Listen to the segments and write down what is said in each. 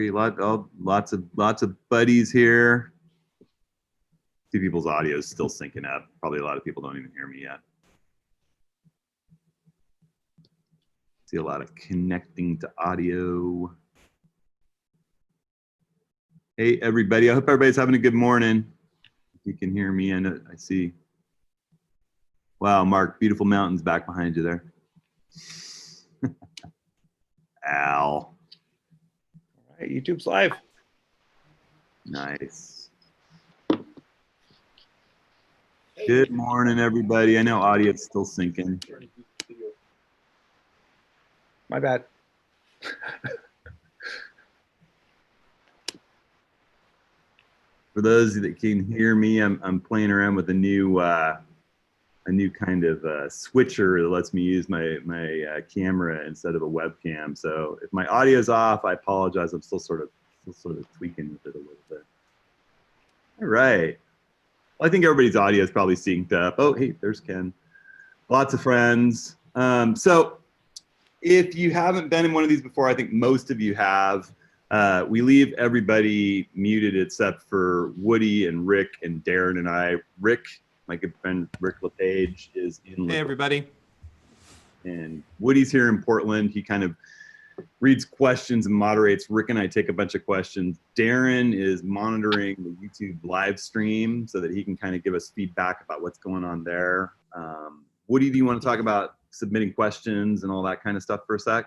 Lots of buddies here. Two people's audio is still syncing up. Probably a lot of people don't even hear me yet. See a lot of connecting to audio. Hey everybody, I hope everybody's having a good morning. If you can hear me, I see. Wow, Mark, beautiful mountains back behind you there. Al. All right, YouTube's live. Nice. Good morning, everybody. I know audio's still syncing. My bad. For those that can hear me, I'm playing around with a new kind of switcher that lets me use my camera instead of a webcam. So if my audio is off, I apologize. I'm still sort of tweaking with it a little bit. All right. Well, I think everybody's audio is probably synced up. Oh, hey, there's Ken. Lots of friends. So if you haven't been in one of these before, I think most of you have. We leave everybody muted except for Woody and Rick and Darren and I. Rick, my good friend Rick LePage, is in. Hey, everybody. And Woody's here in Portland. He kind of reads questions and moderates. Rick and I take a bunch of questions. Darren is monitoring the YouTube live stream so that he can kind of give us feedback about what's going on there. Woody, do you want to talk about submitting questions and all that kind of stuff for a sec?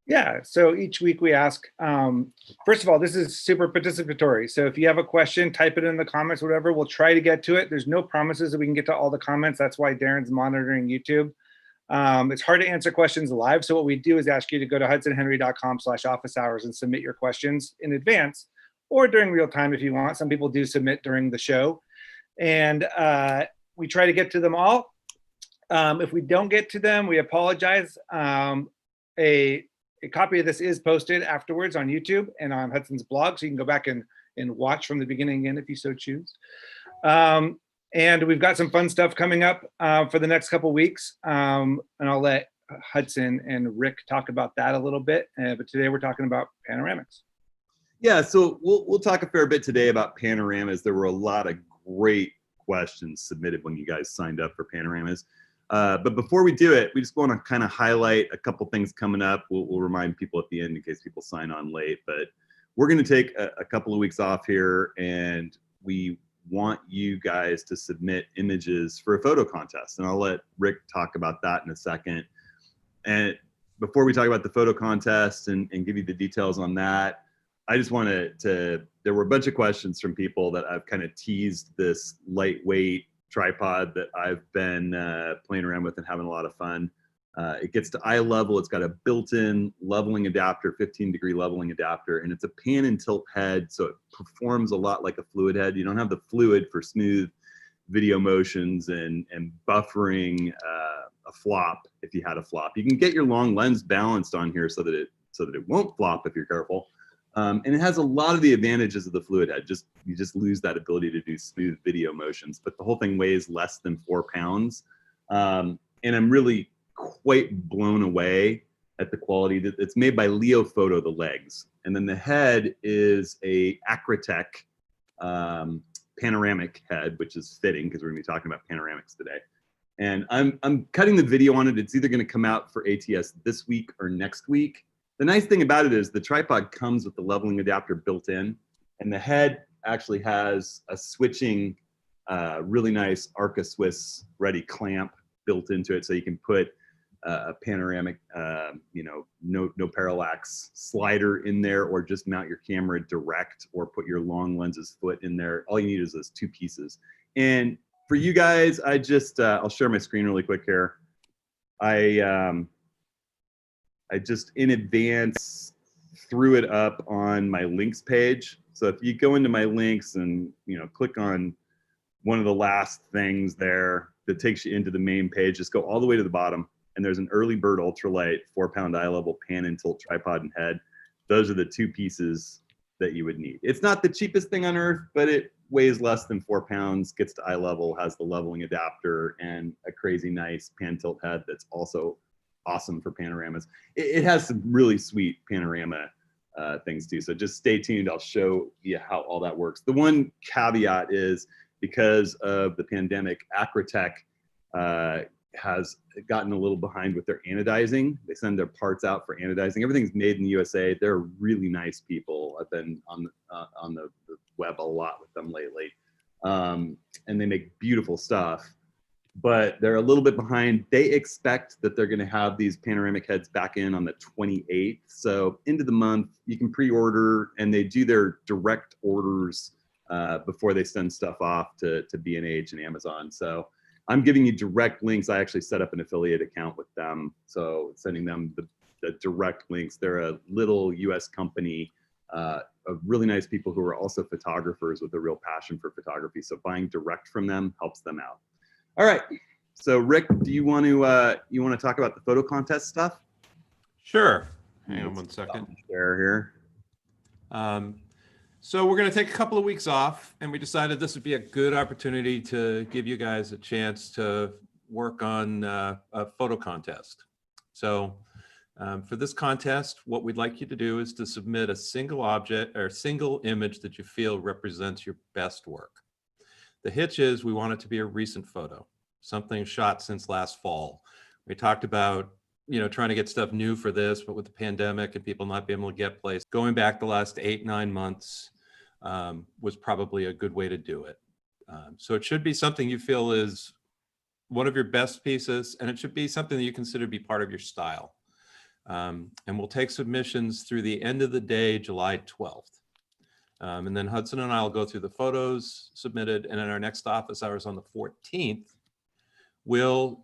Yeah, so each week we ask, first of all, this is super participatory. So if you have a question, type it in the comments, whatever, we'll try to get to it. There's no promises that we can get to all the comments. That's why Darren's monitoring YouTube. It's hard to answer questions live. So what we do is ask you to go to hudsonhenry.com/office hours and submit your questions in advance or during real time if you want. Some people do submit during the show. And we try to get to them all. If we don't get to them, we apologize. A copy of this is posted afterwards on YouTube and on Hudson's blog, so you can go back and watch from the beginning again if you so choose. And we've got some fun stuff coming up for the next couple weeks, and I'll let Hudson and Rick talk about that a little bit. But today we're talking about panoramics. Yeah, so we'll talk a fair bit today about panoramas. There were a lot of great questions submitted when you guys signed up for panoramas. But before we do it, we just want to kind of highlight a couple things coming up. We'll remind people at the end in case people sign on late. But we're going to take a couple of weeks off here, and we want you guys to submit images for a photo contest. And I'll let Rick talk about that in a second. And before we talk about the photo contest and give you the details on that, I just wanted to, there were a bunch of questions from people that I've kind of teased this lightweight tripod that I've been playing around with and having a lot of fun. It gets to eye level. It's got a built-in leveling adapter, 15-degree leveling adapter, and it's a pan and tilt head, so it performs a lot like a fluid head. You don't have the fluid for smooth video motions and buffering a flop if you had a flop. You can get your long lens balanced on here so that it won't flop if you're careful. And it has a lot of the advantages of the fluid head. You just lose that ability to do smooth video motions, but the whole thing weighs less than 4 pounds. And I'm really quite blown away at the quality. It's made by Leo Photo, the legs. And then the head is a Acratech panoramic head, which is fitting because we're gonna be talking about panoramics today. And I'm cutting the video on it. It's either gonna come out for ATS this week or next week. The nice thing about it is the tripod comes with the leveling adapter built in, and the head actually has a switching, really nice Arca Swiss ready clamp built into it, so you can put a panoramic, no parallax slider in there, or just mount your camera direct, or put your long lens's foot in there. All you need is those 2 pieces. And for you guys, I'll share my screen really quick here. I just in advance threw it up on my links page. So if you go into my links and click on one of the last things there that takes you into the main page, just go all the way to the bottom, and there's an early bird ultralight 4-pound eye level pan and tilt tripod and head. Those are the 2 pieces that you would need. It's not the cheapest thing on earth, but it weighs less than 4 pounds, gets to eye level, has the leveling adapter, and a crazy nice pan tilt head that's also awesome for panoramas. It has some really sweet panorama things too. So just stay tuned. I'll show you how all that works. The one caveat is because of the pandemic, Acrotech has gotten a little behind with their anodizing. They send their parts out for anodizing. Everything's made in the USA. They're really nice people. I've been on the web a lot with them lately. And they make beautiful stuff, but they're a little bit behind. They expect that they're going to have these panoramic heads back in on the 28th. So into the month, you can pre-order, and they do their direct orders before they send stuff off to B&H and Amazon. So I'm giving you direct links. I actually set up an affiliate account with them. So sending them the direct links. They're a little US company of really nice people who are also photographers with a real passion for photography. So buying direct from them helps them out. All right. So Rick, do you want to talk about the photo contest stuff? Sure. Hang on one second. Share here. So we're going to take a couple of weeks off, and we decided this would be a good opportunity to give you guys a chance to work on a photo contest. So for this contest, what we'd like you to do is to submit a single object or single image that you feel represents your best work. The hitch is we want it to be a recent photo, something shot since last fall. We talked about, trying to get stuff new for this, but with the pandemic and people not being able to get places, going back the last 8-9 months was probably a good way to do it. So it should be something you feel is one of your best pieces, and it should be something that you consider to be part of your style. And we'll take submissions through the end of the day, July 12th. And then Hudson and I will go through the photos submitted, and in our next office hours on the 14th, we'll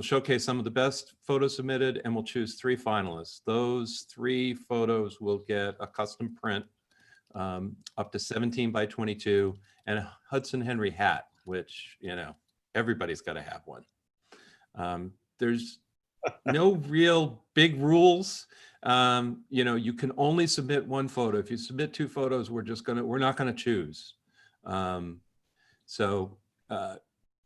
showcase some of the best photos submitted, and we'll choose 3 finalists. Those 3 photos will get a custom print up to 17 by 22 and a Hudson Henry hat, which, everybody's got to have one. There's no real big rules. You can only submit 1 photo. If you submit 2 photos, we're not gonna choose.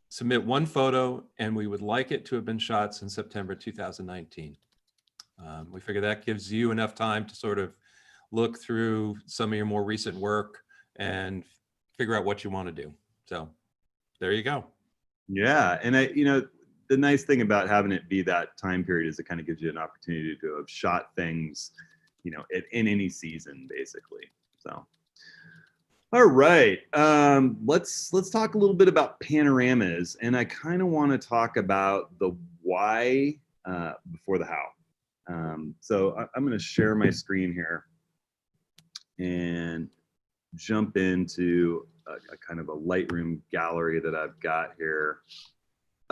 Submit 1 photo, and we would like it to have been shot since September 2019. We figure that gives you enough time to sort of look through some of your more recent work and figure out what you want to do. So there you go. Yeah, and the nice thing about having it be that time period is it kind of gives you an opportunity to have shot things, in any season, basically. So, all right, let's talk a little bit about panoramas, and I kind of want to talk about the why before the how. So I'm going to share my screen here and jump into a kind of a Lightroom gallery that I've got here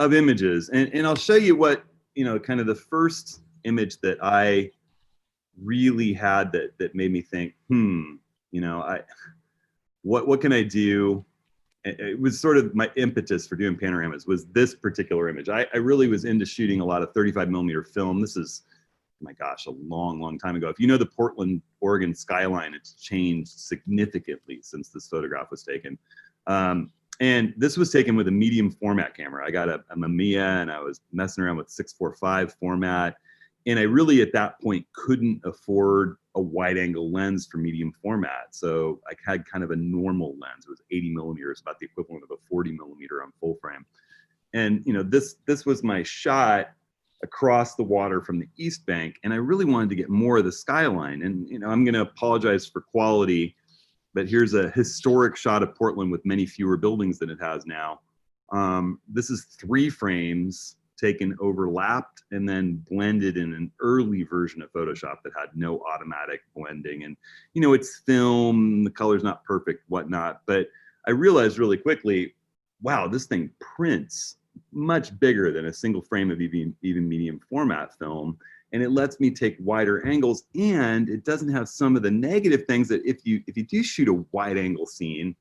of images, and I'll show you what, kind of the first image that I really had that made me think, what can I do? It was sort of my impetus for doing panoramas was this particular image. I really was into shooting a lot of 35mm film. This is, my gosh, a long time ago. If you know the Portland, Oregon skyline, it's changed significantly since this photograph was taken. And this was taken with a medium format camera. I got a Mamiya, and I was messing around with 645 format. And I really, at that point, couldn't afford a wide angle lens for medium format. So I had kind of a normal lens. It was 80mm, about the equivalent of a 40mm on full frame. And, this was my shot across the water from the East Bank. And I really wanted to get more of the skyline. And, I'm going to apologize for quality, but here's a historic shot of Portland with many fewer buildings than it has now. This is 3 frames taken overlapped and then blended in an early version of Photoshop that had no automatic blending. And, it's film, the color's not perfect, whatnot. But I realized really quickly, wow, this thing prints much bigger than a single frame of even medium format film. And it lets me take wider angles, and it doesn't have some of the negative things that if you do shoot a wide angle scene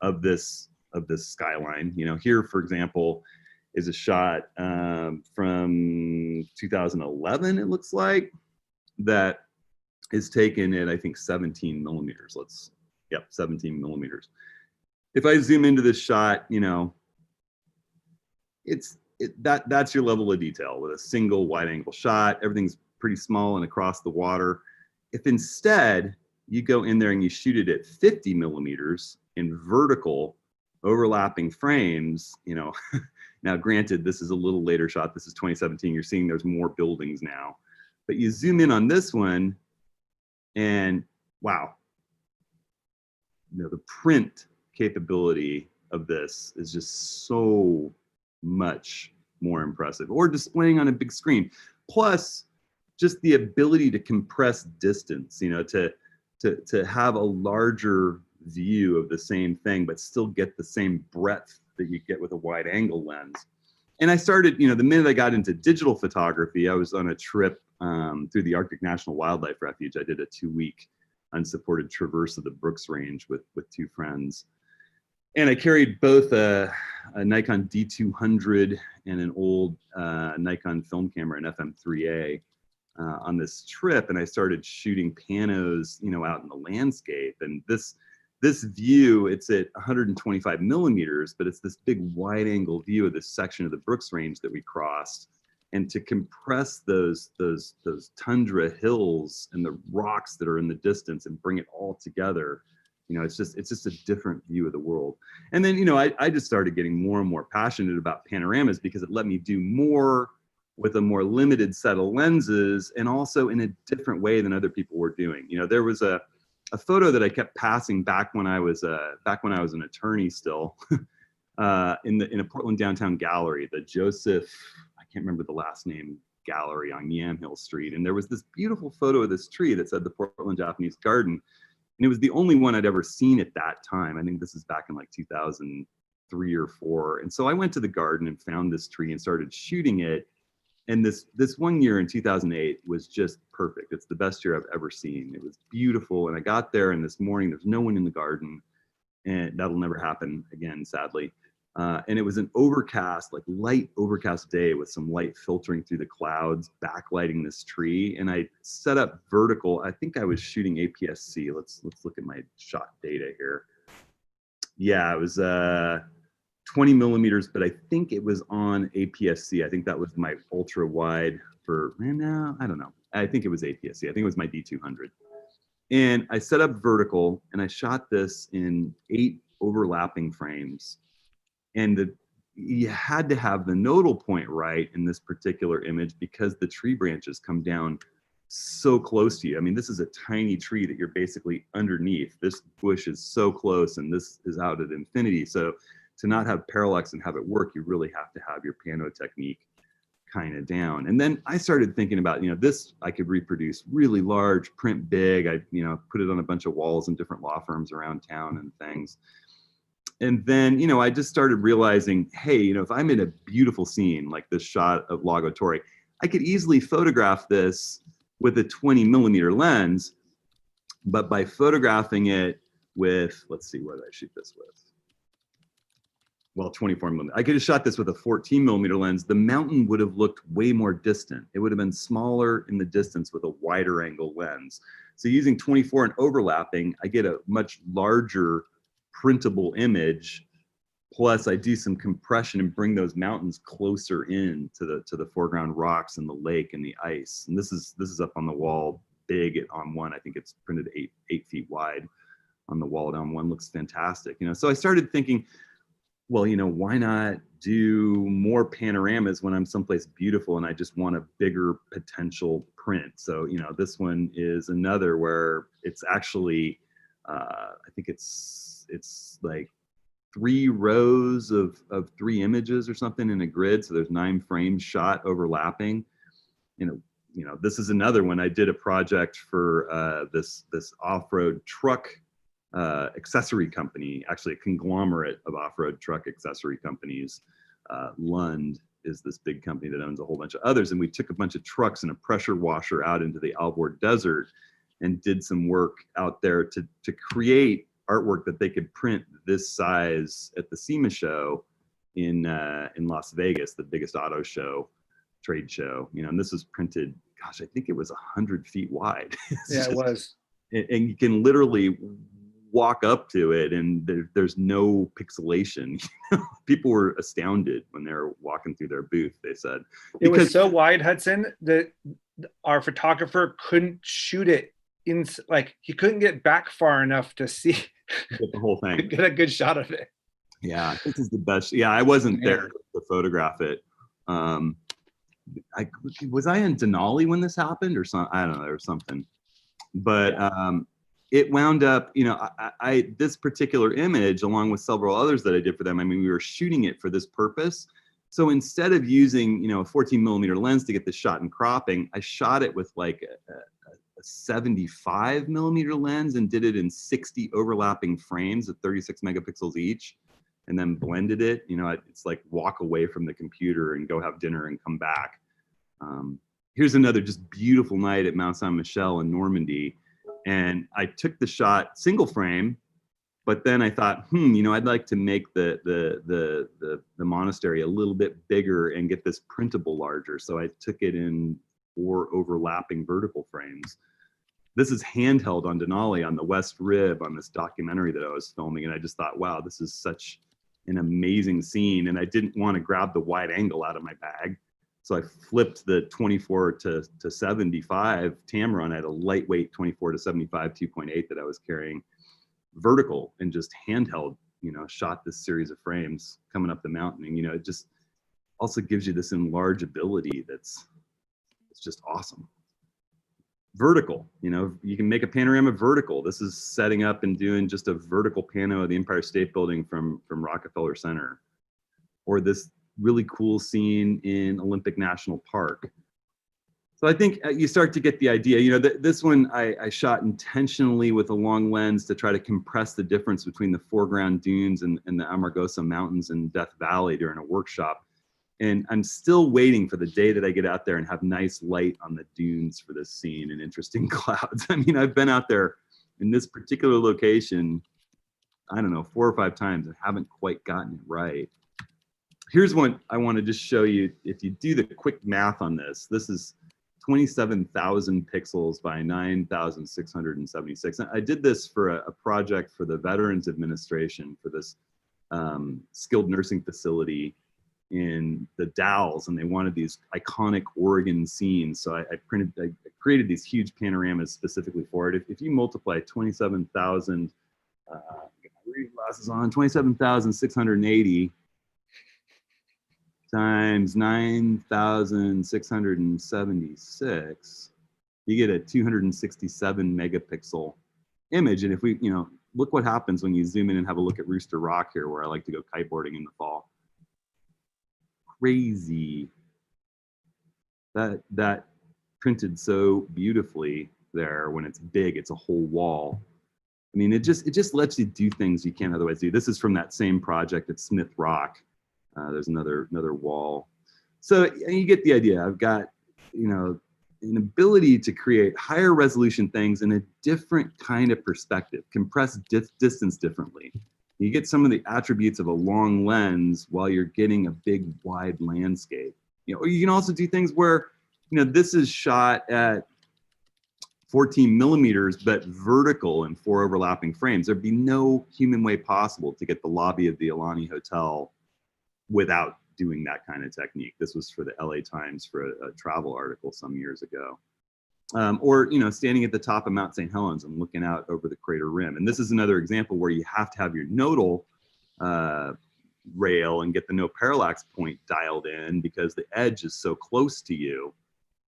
of this skyline, here, for example, is a shot from 2011, it looks like, that is taken at, I think, 17mm. 17mm. If I zoom into this shot, that's your level of detail with a single wide angle shot. Everything's pretty small and across the water. if instead you go in there and you shoot it at 50 millimeters in vertical overlapping frames, you know, now granted, this is a little later shot. This is 2017. You're seeing there's more buildings now, but you zoom in on this one and wow, you know, the print capability of this is just so much more impressive, or displaying on a big screen. Plus, just the ability to compress distance, you know, to have a larger view of the same thing, but still get the same breadth that you get with a wide angle lens. And I started, you know, the minute I got into digital photography, I was on a trip through the Arctic National Wildlife Refuge. I did a 2-week unsupported traverse of the Brooks Range with 2 friends. And I carried both a Nikon D200 and an old Nikon film camera, an FM3A, on this trip. And I started shooting panos, you know, out in the landscape. And this view, it's at 125 millimeters, but it's this big wide angle view of this section of the Brooks Range that we crossed. And to compress those tundra hills and the rocks that are in the distance and bring it all together, you know, it's just a different view of the world. And then, you know, I just started getting more and more passionate about panoramas because it let me do more with a more limited set of lenses, and also in a different way than other people were doing. You know, there was a photo that I kept passing back when I was an attorney still, in a Portland downtown gallery, the Joseph, I can't remember the last name, gallery on Yamhill Street. And there was this beautiful photo of this tree that said the Portland Japanese Garden. And it was the only one I'd ever seen at that time. I think this is back in like 2003 or 4. And so I went to the garden and found this tree and started shooting it. And this one year in 2008 was just perfect. It's the best year I've ever seen. It was beautiful. And I got there, and this morning there's no one in the garden, and that'll never happen again, sadly. And it was an overcast, like light overcast day with some light filtering through the clouds, backlighting this tree. And I set up vertical. I think I was shooting APS-C. Let's look at my shot data here. Yeah, it was 20 millimeters, but I think it was on APS-C. I think that was my ultra wide for, no, I don't know. I think it was APS-C. I think it was my D200. And I set up vertical, and I shot this in 8 overlapping frames. And you had to have the nodal point right in this particular image because the tree branches come down so close to you. I mean, this is a tiny tree that you're basically underneath. This bush is so close, and this is out at infinity. So to not have parallax and have it work, you really have to have your pano technique kind of down. And then I started thinking about, you know, this I could reproduce really large, print big. I, you know, put it on a bunch of walls in different law firms around town and things. And then, you know, I just started realizing, hey, you know, if I'm in a beautiful scene like this shot of Lago Torre, I could easily photograph this with a 20 millimeter lens, but by photographing it with, let's see, what did I shoot this with? Well, 24 millimeter. I could have shot this with a 14 millimeter lens. The mountain would have looked way more distant. It would have been smaller in the distance with a wider angle lens. So using 24 and overlapping, I get a much larger printable image. Plus I do some compression and bring those mountains closer in to the foreground rocks and the lake and the ice. And this is up on the wall big on one. I think it's printed 8 feet wide on the wall down one. Looks fantastic. You know, so I started thinking, well, you know, why not do more panoramas when I'm someplace beautiful and I just want a bigger potential print? So, you know, this one is another where it's actually, I think it's like 3 rows of 3 images or something in a grid. So there's 9 frames shot overlapping. You know, this is another one. I did a project for this off-road truck accessory company, actually a conglomerate of off-road truck accessory companies. Lund is this big company that owns a whole bunch of others. And we took a bunch of trucks and a pressure washer out into the Alvord Desert and did some work out there to create artwork that they could print this size at the SEMA show in Las Vegas, the biggest auto show, trade show. You know, and this was printed, gosh, I think it was 100 feet wide. Yeah, it was. And you can literally walk up to it and there's no pixelation. People were astounded when they were walking through their booth, they said. It was so wide, Hudson, that our photographer couldn't shoot it like he couldn't get back far enough to see Get the whole thing. get a good shot of it. Yeah, this is the best. Yeah, I wasn't there to photograph it. Was I in Denali when this happened or something? I don't know, or something. But it wound up, you know, this particular image, along with several others that I did for them, I mean, we were shooting it for this purpose. So instead of using, you know, a 14mm lens to get this shot and cropping, I shot it with like a 75mm lens and did it in 60 overlapping frames at 36 megapixels each, and then blended it. You know, it's like walk away from the computer and go have dinner and come back. Here's another just beautiful night at Mount Saint Michel in Normandy. And I took the shot single frame, but then I thought, you know, I'd like to make the monastery a little bit bigger and get this printable larger. So I took it in 4 overlapping vertical frames. This is handheld on Denali on the West Rib on this documentary that I was filming. And I just thought, wow, this is such an amazing scene. And I didn't want to grab the wide angle out of my bag. So I flipped the 24 to 75 Tamron at a lightweight 24 to 75 2.8 that I was carrying vertical and just handheld, you know, shot this series of frames coming up the mountain. And, you know, it just also gives you this enlargeability it's just awesome. Vertical, you know, you can make a panorama vertical. This is setting up and doing just a vertical pano of the Empire State Building from Rockefeller Center, or this really cool scene in Olympic National Park. So I think you start to get the idea. You know, this one I shot intentionally with a long lens to try to compress the difference between the foreground dunes and the Amargosa Mountains and Death Valley during a workshop. And I'm still waiting for the day that I get out there and have nice light on the dunes for this scene and interesting clouds. I mean, I've been out there in this particular location, I don't know, 4 or 5 times and haven't quite gotten it right. Here's one I want to just show you. If you do the quick math on this, this is 27,000 pixels by 9,676. I did this for a project for the Veterans Administration for this skilled nursing facility in the Dalles, and they wanted these iconic Oregon scenes. So I created these huge panoramas specifically for it. If you multiply 27,000, get my reading glasses on, 27,680 times 9,676, you get a 267 megapixel image. And if we, you know, look what happens when you zoom in and have a look at Rooster Rock here, where I like to go kiteboarding in the fall. Crazy. That printed so beautifully there. When it's big, it's a whole wall. I mean, it just lets you do things you can't otherwise do. This is from that same project at Smith Rock. There's another wall. So you get the idea. I've got, you know, an ability to create higher resolution things in a different kind of perspective, compress distance differently. You get some of the attributes of a long lens while you're getting a big wide landscape. You know, or you can also do things where, you know, this is shot at 14 millimeters, but vertical in 4 overlapping frames. There'd be no human way possible to get the lobby of the Alani Hotel without doing that kind of technique. This was for the LA Times for a travel article some years ago. Or, you know, standing at the top of Mount St. Helens and looking out over the crater rim. And this is another example where you have to have your nodal rail and get the no parallax point dialed in, because the edge is so close to you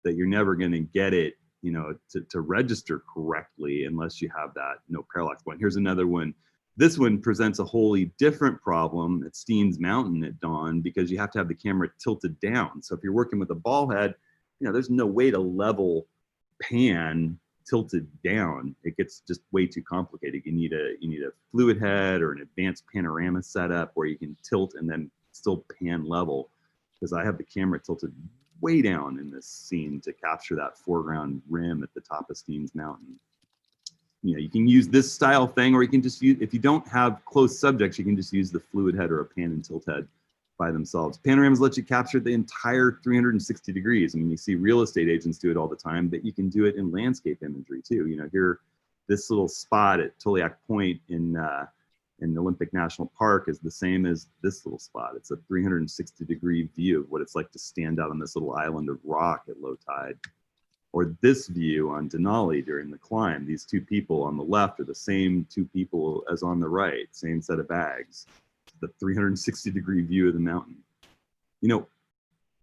that you're never going to get it, you know, to register correctly unless you have that no parallax point. Here's another one. This one presents a wholly different problem at Steens Mountain at dawn, because you have to have the camera tilted down. So if you're working with a ball head, you know, there's no way to level pan tilted down. It gets just way too complicated. You need a fluid head or an advanced panorama setup where you can tilt and then still pan level, because I have the camera tilted way down in this scene to capture that foreground rim at the top of Steens Mountain. You know, you can use this style thing, or you can just use, if you don't have close subjects, you can just use the fluid head or a pan and tilt head by themselves. Panoramas let you capture the entire 360 degrees. I mean, you see real estate agents do it all the time, but you can do it in landscape imagery too. You know, here, this little spot at Toliak Point in Olympic National Park is the same as this little spot. It's a 360 degree view of what it's like to stand out on this little island of rock at low tide. Or this view on Denali during the climb. These two people on the left are the same two people as on the right, same set of bags. The 360-degree view of the mountain. You know,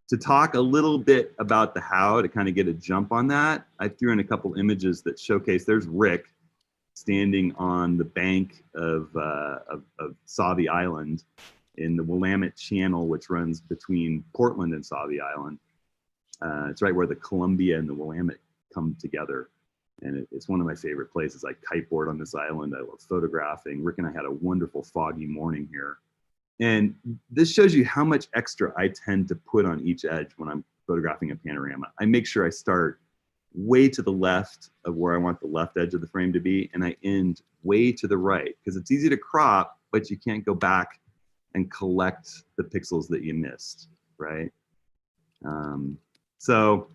to talk a little bit about the how, to kind of get a jump on that, I threw in a couple images that showcase, there's Rick standing on the bank of Sauvie Island in the Willamette Channel, which runs between Portland and Sauvie Island. It's right where the Columbia and the Willamette come together. And it's one of my favorite places. I kiteboard on this island. I love photographing. Rick and I had a wonderful foggy morning here. And this shows you how much extra I tend to put on each edge when I'm photographing a panorama. I make sure I start way to the left of where I want the left edge of the frame to be, and I end way to the right, because it's easy to crop, but you can't go back and collect the pixels that you missed, right? So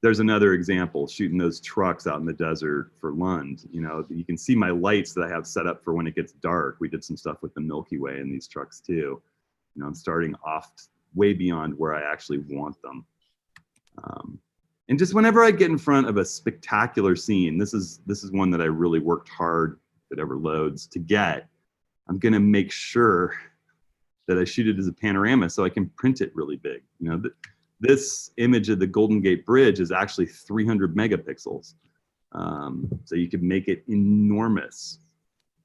there's another example, shooting those trucks out in the desert for Lund. You know, you can see my lights that I have set up for when it gets dark. We did some stuff with the Milky Way in these trucks too. You know, I'm starting off way beyond where I actually want them. And just whenever I get in front of a spectacular scene, this is one that I really worked hard, if it ever loads, to get. I'm gonna make sure that I shoot it as a panorama so I can print it really big. You know, this image of the Golden Gate Bridge is actually 300 megapixels. So you could make it enormous.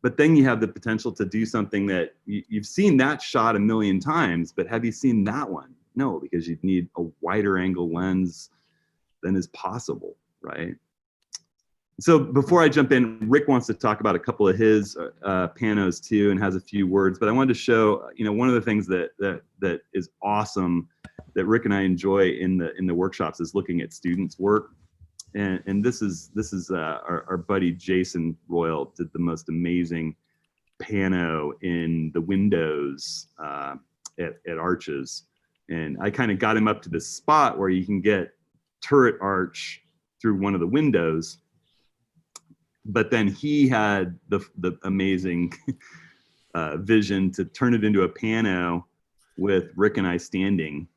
But then you have the potential to do something that you've seen that shot a million times, but have you seen that one? No, because you'd need a wider angle lens than is possible, right? So before I jump in, Rick wants to talk about a couple of his panos too, and has a few words. But I wanted to show, you know, one of the things that is awesome that Rick and I enjoy in the workshops is looking at students' work. And this is our buddy Jason Royal did the most amazing pano in the windows at Arches. And I kind of got him up to this spot where you can get turret arch through one of the windows. But then he had the amazing vision to turn it into a pano with Rick and I standing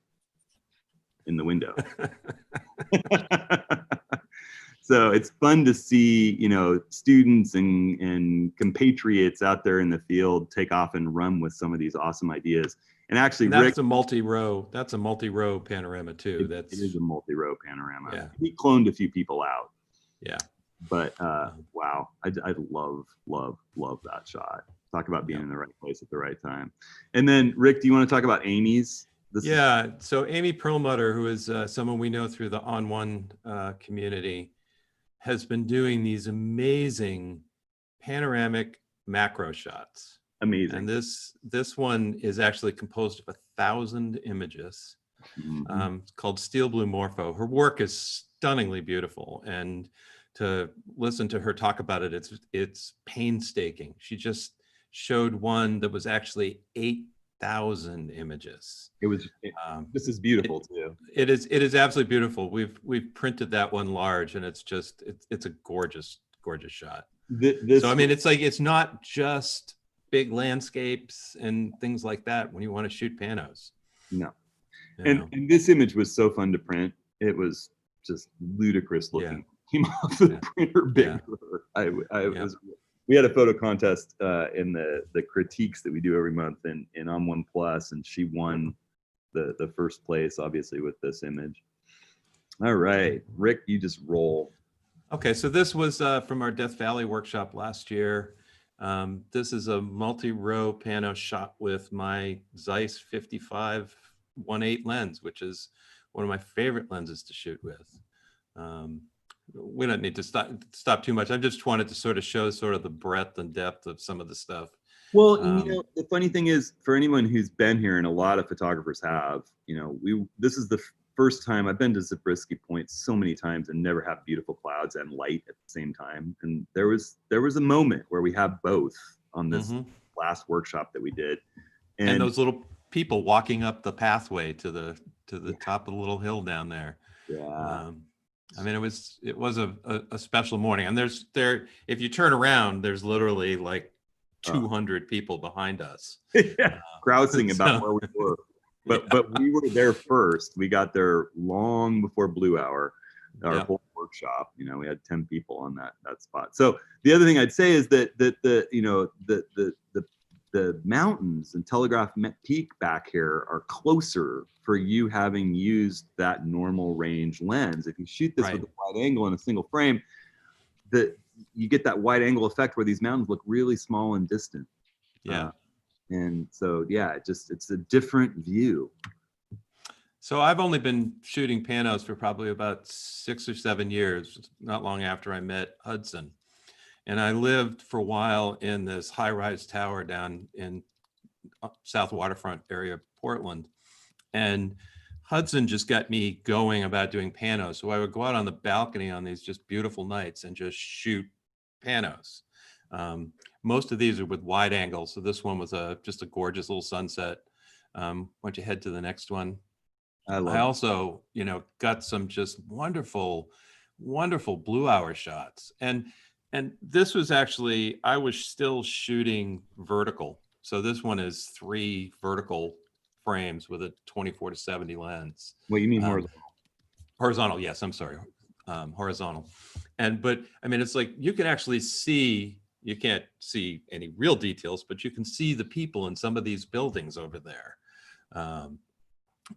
in the window. So it's fun to see, you know, students and compatriots out there in the field take off and run with some of these awesome ideas. And actually, And that's Rick, a multi-row. That's a multi-row panorama too. it is a multi-row panorama. Yeah. He cloned a few people out. Yeah. But wow, I love that shot. Talk about being in the right place at the right time. And then Rick, do you want to talk about Amy's? So Amy Perlmutter, who is someone we know through the On One community, has been doing these amazing panoramic macro shots. Amazing. And this one is actually composed of 1,000 images. Mm-hmm. It's called Steel Blue Morpho. Her work is stunningly beautiful, and to listen to her talk about it, it's painstaking. She just showed one that was actually 8,000 images. It was. This is beautiful too. It is absolutely beautiful. We've printed that one large, and it's a gorgeous shot. So I mean, it's not just big landscapes and things like that when you want to shoot panos. No. And this image was so fun to print. It was just ludicrous looking. Yeah. Came off the printer bigger. Yeah. We had a photo contest in the critiques that we do every month in On One Plus, and she won the first place, obviously, with this image. All right, Rick, you just roll. Okay, so this was from our Death Valley workshop last year. This is a multi-row pano shot with my Zeiss 55-1.8 lens, which is one of my favorite lenses to shoot with. We don't need to stop too much. I just wanted to sort of show sort of the breadth and depth of some of the stuff. Well, you know, the funny thing is, for anyone who's been here, and a lot of photographers have, you know, this is the first time I've been to Zabriskie Point so many times and never have beautiful clouds and light at the same time. And there was a moment where we have both on this last workshop that we did. And those little people walking up the pathway to the top of the little hill down there. Yeah. I mean, it was a special morning, and if you turn around, there's literally like 200 people behind us. Yeah, grousing about where we were. But we were there first. We got there long before Blue Hour, our whole workshop. You know, we had 10 people on that spot. So the other thing I'd say is that the mountains and Telegraph Peak back here are closer for you having used that normal range lens. If you shoot this with a wide angle in a single frame, you get that wide angle effect where these mountains look really small and distant. Yeah. And so, yeah, it's a different view. So I've only been shooting Panos for probably about 6 or 7 years, not long after I met Hudson. And I lived for a while in this high-rise tower down in South Waterfront area of Portland. And Hudson just got me going about doing Panos. So I would go out on the balcony on these just beautiful nights and just shoot Panos. Most of these are with wide angles. So this one was just a gorgeous little sunset. Why don't you head to the next one? I also, got some just wonderful, wonderful blue hour shots. And this was actually, I was still shooting vertical. So this one is 3 vertical frames with a 24-70 lens. What you mean horizontal? Horizontal, yes, I'm sorry. Horizontal. But I mean, it's like you can actually see, you can't see any real details, but you can see the people in some of these buildings over there.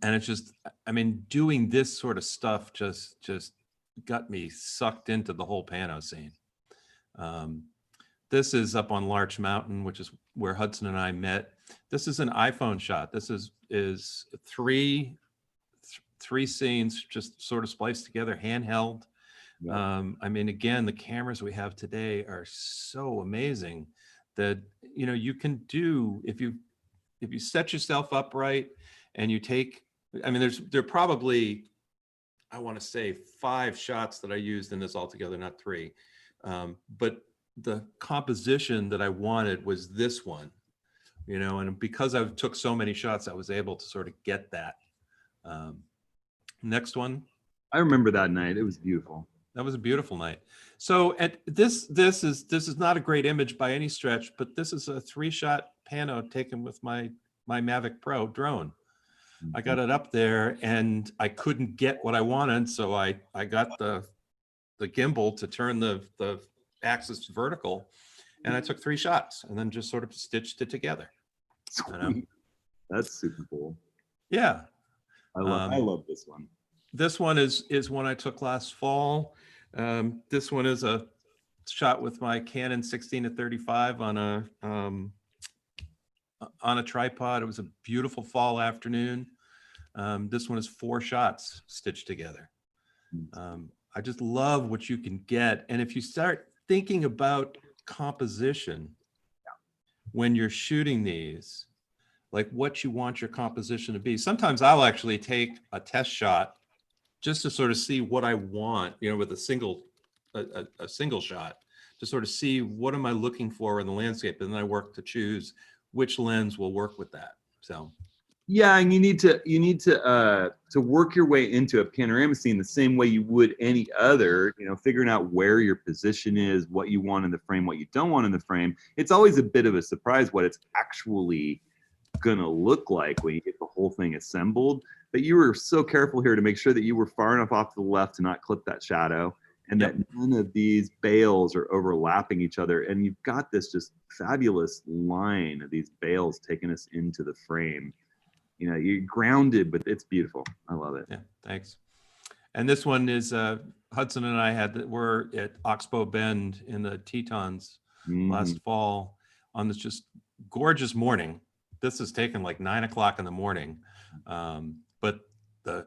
And it's just, I mean, doing this sort of stuff just got me sucked into the whole Pano scene. This is up on Larch Mountain, which is where Hudson and I met. This is an iPhone shot. This is three scenes just sort of spliced together, handheld. Yeah. I mean, again, the cameras we have today are so amazing that, you can do, if you set yourself up right and you take, I mean, there are probably, I want to say 5 shots that I used in this altogether, not 3. But the composition that I wanted was this one, and because I took so many shots, I was able to sort of get that. Next one. I remember that night. It was beautiful. That was a beautiful night. So this is not a great image by any stretch, but this is a 3-shot Pano taken with my Mavic Pro drone. I got it up there and I couldn't get what I wanted, so I got the gimbal to turn the axis vertical, and I took 3 shots and then just sort of stitched it together. Sweet. That's super cool. Yeah. I love this one. This one is one I took last fall. This one is a shot with my Canon 16-35 on a tripod. It was a beautiful fall afternoon. This one is 4 shots stitched together. I just love what you can get. And if you start thinking about composition when you're shooting these, like what you want your composition to be, sometimes I'll actually take a test shot just to sort of see what I want, with a single shot, to sort of see what am I looking for in the landscape, and then I work to choose which lens will work with that. So yeah, and you need to work your way into a panorama scene the same way you would any other, figuring out where your position is, what you want in the frame, what you don't want in the frame. It's always a bit of a surprise what it's actually gonna look like when you get the whole thing assembled. But you were so careful here to make sure that you were far enough off to the left to not clip that shadow, and that none of these bales are overlapping each other. And you've got this just fabulous line of these bales taking us into the frame. You're grounded, but it's beautiful. I love it. Yeah, thanks. And this one is Hudson and I were at Oxbow Bend in the Tetons last fall on this just gorgeous morning. This is taken like 9 o'clock in the morning. But the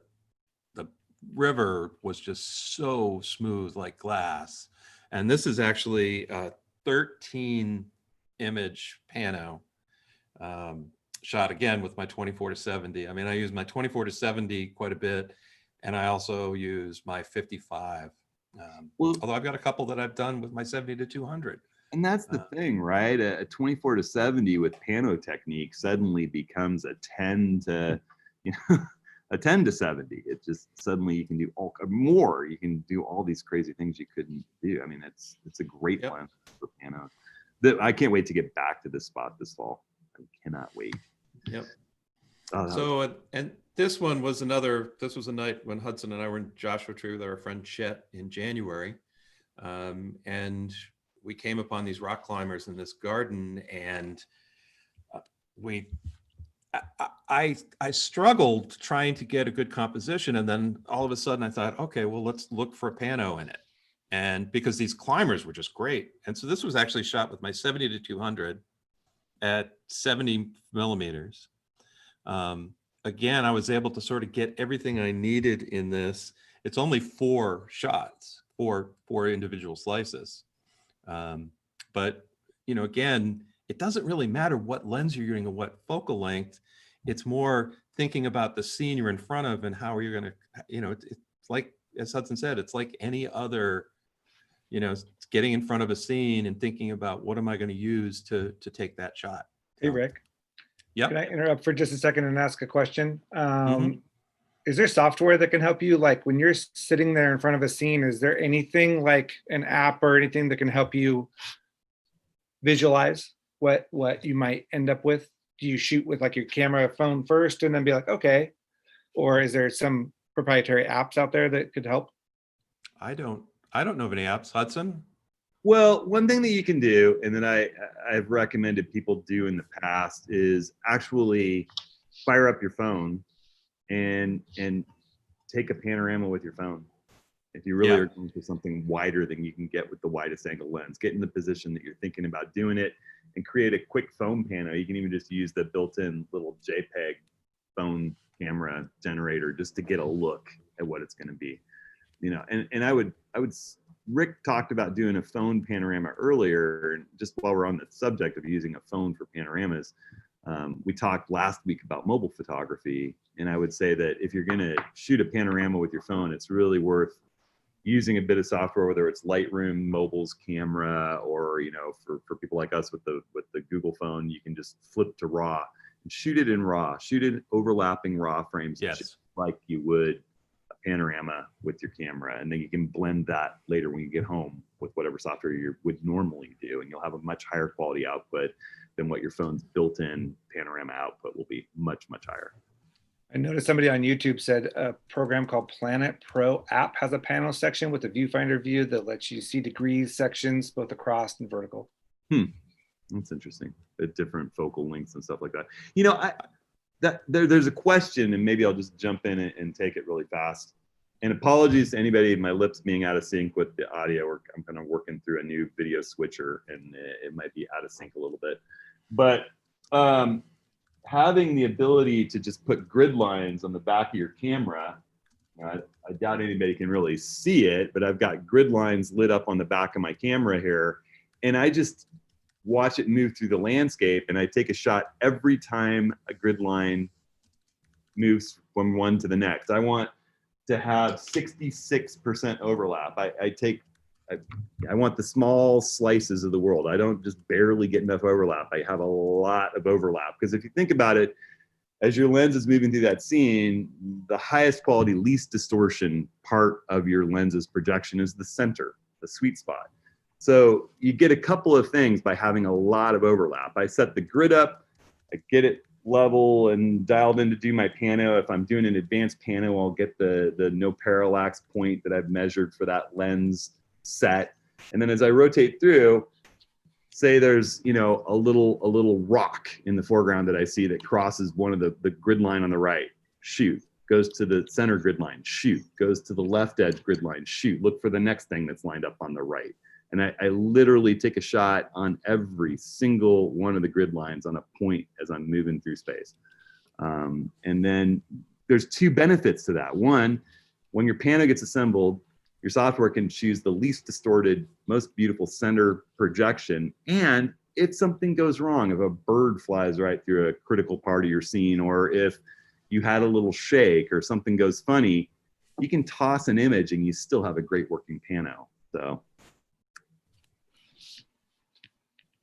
river was just so smooth, like glass. And this is actually a 13 image Pano, shot again with my 24-70. I mean, I use my 24-70 quite a bit, and I also use my 55. Although I've got a couple that I've done with my 70-200. And that's the thing, right? A 24-70 with Pano technique suddenly becomes a 10 to 70. It just suddenly you can do more. You can do all these crazy things you couldn't do. I mean, it's a great one for Pano. I can't wait to get back to this spot this fall. I cannot wait. Yep. Oh, and this one was this was a night when Hudson and I were in Joshua Tree with our friend Chet in January. And we came upon these rock climbers in this garden, and I struggled trying to get a good composition. And then all of a sudden I thought, okay, well, let's look for a Pano in it. And because these climbers were just great. And so this was actually shot with my 70-200 at 70 millimeters. Again, I was able to sort of get everything I needed in this. It's only 4 shots, four individual slices. But, you know, again, it doesn't really matter what lens you're using or what focal length. It's more thinking about the scene you're in front of and how are you going to, you know, it's like, as Hudson said, it's like any other, you know, getting in front of a scene and thinking about what am I going to use to take that shot. Hey, Rick. Yep. Can I interrupt for just a second and ask a question? Is there software that can help you? Like when you're sitting there in front of a scene, is there anything like an app or anything that can help you visualize what you might end up with? Do you shoot with like your camera phone first and then be like, okay, or is there some proprietary apps out there that could help? I don't know of any apps. Hudson? Well, one thing that you can do, and that I've recommended people do in the past, is actually fire up your phone and take a panorama with your phone. If you really are going for something wider than you can get with the widest angle lens, get in the position that you're thinking about doing it and create a quick phone pano. You can even just use the built-in little JPEG phone camera generator just to get a look at what it's going to be. You know, and I would Rick talked about doing a phone panorama earlier, and just while we're on the subject of using a phone for panoramas, we talked last week about mobile photography, and I would say that if you're going to shoot a panorama with your phone, it's really worth using a bit of software, whether it's Lightroom, mobile's camera, or, you know, for people like us with the Google phone, you can just flip to RAW and shoot it in RAW, shoot it overlapping RAW frames, Yes, like you would panorama with your camera, and then you can blend that later when you get home with whatever software you would normally do, and you'll have a much higher quality output than what your phone's built-in panorama output will be. Much higher. I noticed somebody on YouTube said a program called Planet Pro app has a panel section with a viewfinder view that lets you see degrees, sections, both across and vertical. That's interesting. At different focal lengths and stuff like that. You know, there's a question, and maybe I'll just jump in and take it really fast. And apologies to anybody, my lips being out of sync with the audio. I'm kind of working through a new video switcher, and it might be out of sync a little bit. But having the ability to just put grid lines on the back of your camera, I doubt anybody can really see it, but I've got grid lines lit up on the back of my camera here, and I just watch it move through the landscape, and I take a shot every time a grid line moves from one to the next. I want to have 66% overlap. I want the small slices of the world. I don't just barely get enough overlap. I have a lot of overlap, because if you think about it, as your lens is moving through that scene, the highest quality, least distortion part of your lens's projection is the center, the sweet spot. So you get a couple of things by having a lot of overlap. I set the grid up, I get it level and dialed in to do my pano. If I'm doing an advanced pano, I'll get the no parallax point that I've measured for that lens set. And then as I rotate through, say there's, you know, a little rock in the foreground that I see that crosses one of the grid line on the right, shoot, goes to the center grid line, shoot, goes to the left edge grid line, shoot, look for the next thing that's lined up on the right. And I literally take a shot on every single one of the grid lines on a point as I'm moving through space. And then there's 2 benefits to that. One, when your pano gets assembled, your software can choose the least distorted, most beautiful center projection. And if something goes wrong, if a bird flies right through a critical part of your scene, or if you had a little shake or something goes funny, you can toss an image and you still have a great working pano. So.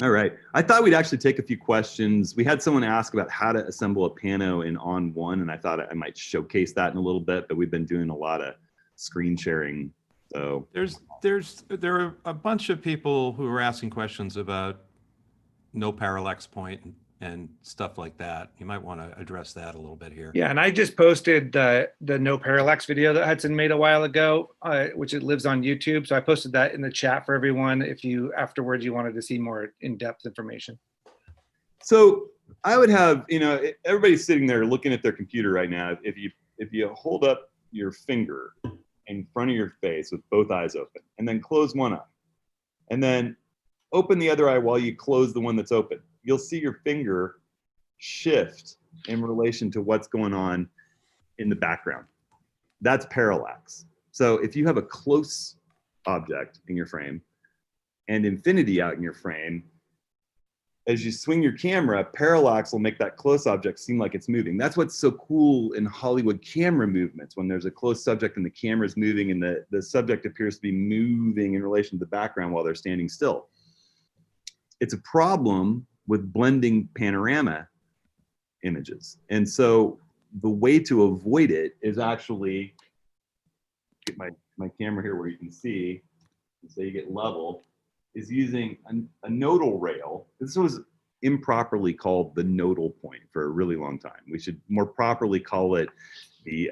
All right. I thought we'd actually take a few questions. We had someone ask about how to assemble a pano in On1, and I thought I might showcase that in a little bit, but we've been doing a lot of screen sharing. So there are a bunch of people who are asking questions about no parallax point and stuff like that. You might want to address that a little bit here. Yeah, and I just posted the no parallax video that Hudson made a while ago, which it lives on YouTube. So I posted that in the chat for everyone if you afterwards you wanted to see more in-depth information. So I would have, everybody's sitting there looking at their computer right now. If you hold up your finger in front of your face with both eyes open, and then close one eye, and then open the other eye while you close the one that's open, you'll see your finger shift in relation to what's going on in the background. That's parallax. So if you have a close object in your frame and infinity out in your frame, as you swing your camera, parallax will make that close object seem like it's moving. That's what's so cool in Hollywood camera movements, when there's a close subject and the camera's moving and the subject appears to be moving in relation to the background while they're standing still. It's a problem with blending panorama images. And so the way to avoid it is actually, get my camera here where you can see, so you get level, is using a nodal rail. This was improperly called the nodal point for a really long time. We should more properly call it the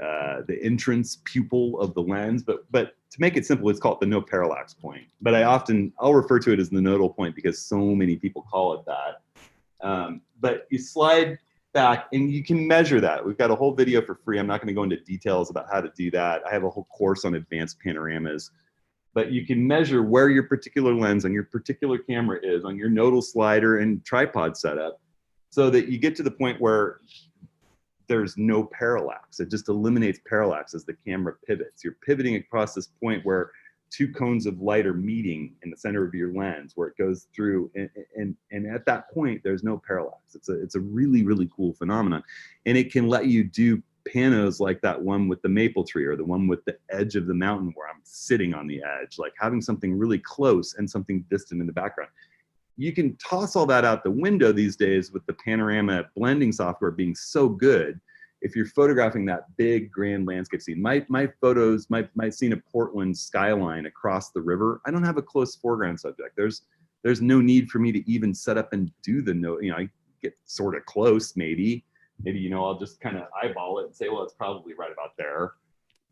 entrance pupil of the lens, but to make it simple, it's called the no parallax point. But I'll refer to it as the nodal point because so many people call it that. But you slide back and you can measure that. We've got a whole video for free. I'm not going to go into details about how to do that. I have a whole course on advanced panoramas. But you can measure where your particular lens on your particular camera is on your nodal slider and tripod setup, so that you get to the point where there's no parallax. It just eliminates parallax as the camera pivots. You're pivoting across this point where two cones of light are meeting in the center of your lens, where it goes through, and at that point there's no parallax. It's a really, really cool phenomenon, and it can let you do panos like that one with the maple tree, or the one with the edge of the mountain where I'm sitting on the edge, like having something really close and something distant in the background. You can toss all that out the window these days with the panorama blending software being so good. If you're photographing that big grand landscape scene, my photos, my scene of Portland skyline across the river, I don't have a close foreground subject. There's no need for me to even set up and do the note. I get sort of close, maybe, I'll just kind of eyeball it and say, well, it's probably right about there.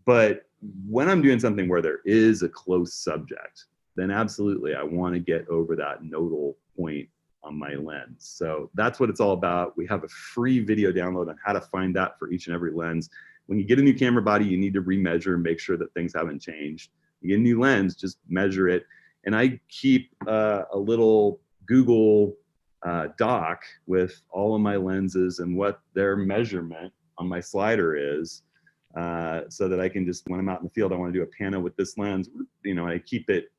But when I'm doing something where there is a close subject, then absolutely I want to get over that nodal point on my lens. So that's what it's all about. We have a free video download on how to find that for each and every lens. When you get a new camera body, you need to remeasure and make sure that things haven't changed. You get a new lens, just measure it. And I keep a little Google doc with all of my lenses and what their measurement on my slider is, so that I can just, when I'm out in the field, I want to do a pano with this lens, I keep it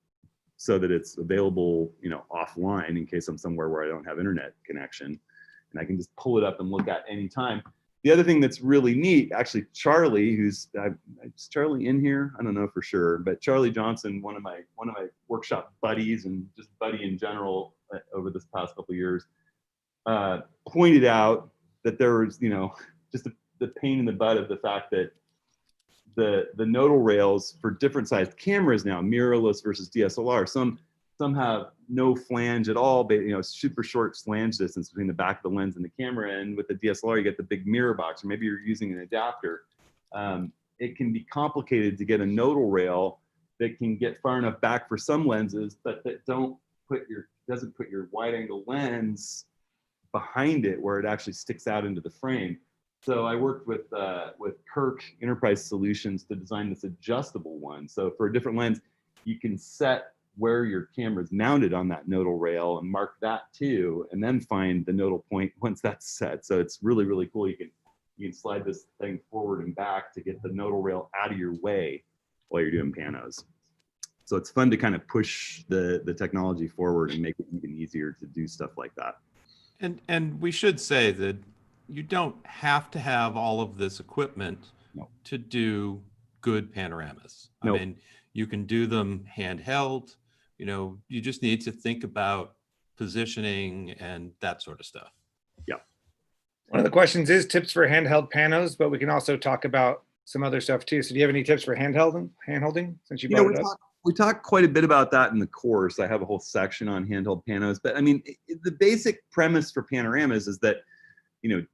so that it's available, offline in case I'm somewhere where I don't have internet connection, and I can just pull it up and look at any time. The other thing that's really neat, actually, Charlie, is Charlie in here? I don't know for sure, but Charlie Johnson, one of my workshop buddies and just buddy in general over this past couple of years, pointed out that there was, just the pain in the butt of the fact that the nodal rails for different sized cameras now, mirrorless versus DSLR, some have no flange at all, but super short flange distance between the back of the lens and the camera. And with the DSLR, you get the big mirror box, or maybe you're using an adapter. It can be complicated to get a nodal rail that can get far enough back for some lenses, but that doesn't put your wide angle lens behind it where it actually sticks out into the frame. So I worked with Kirk Enterprise Solutions to design this adjustable one. So for a different lens, you can set where your camera is mounted on that nodal rail and mark that too, and then find the nodal point once that's set. So it's really, really cool. You can slide this thing forward and back to get the nodal rail out of your way while you're doing panos. So it's fun to kind of push the technology forward and make it even easier to do stuff like that. And we should say that you don't have to have all of this equipment to do good panoramas. Nope. I mean, you can do them handheld. You just need to think about positioning and that sort of stuff. Yeah. One of the questions is tips for handheld panos, but we can also talk about some other stuff too. So do you have any tips for handholding since you brought it up? we talk quite a bit about that in the course. I have a whole section on handheld panos, but I mean, the basic premise for panoramas is that,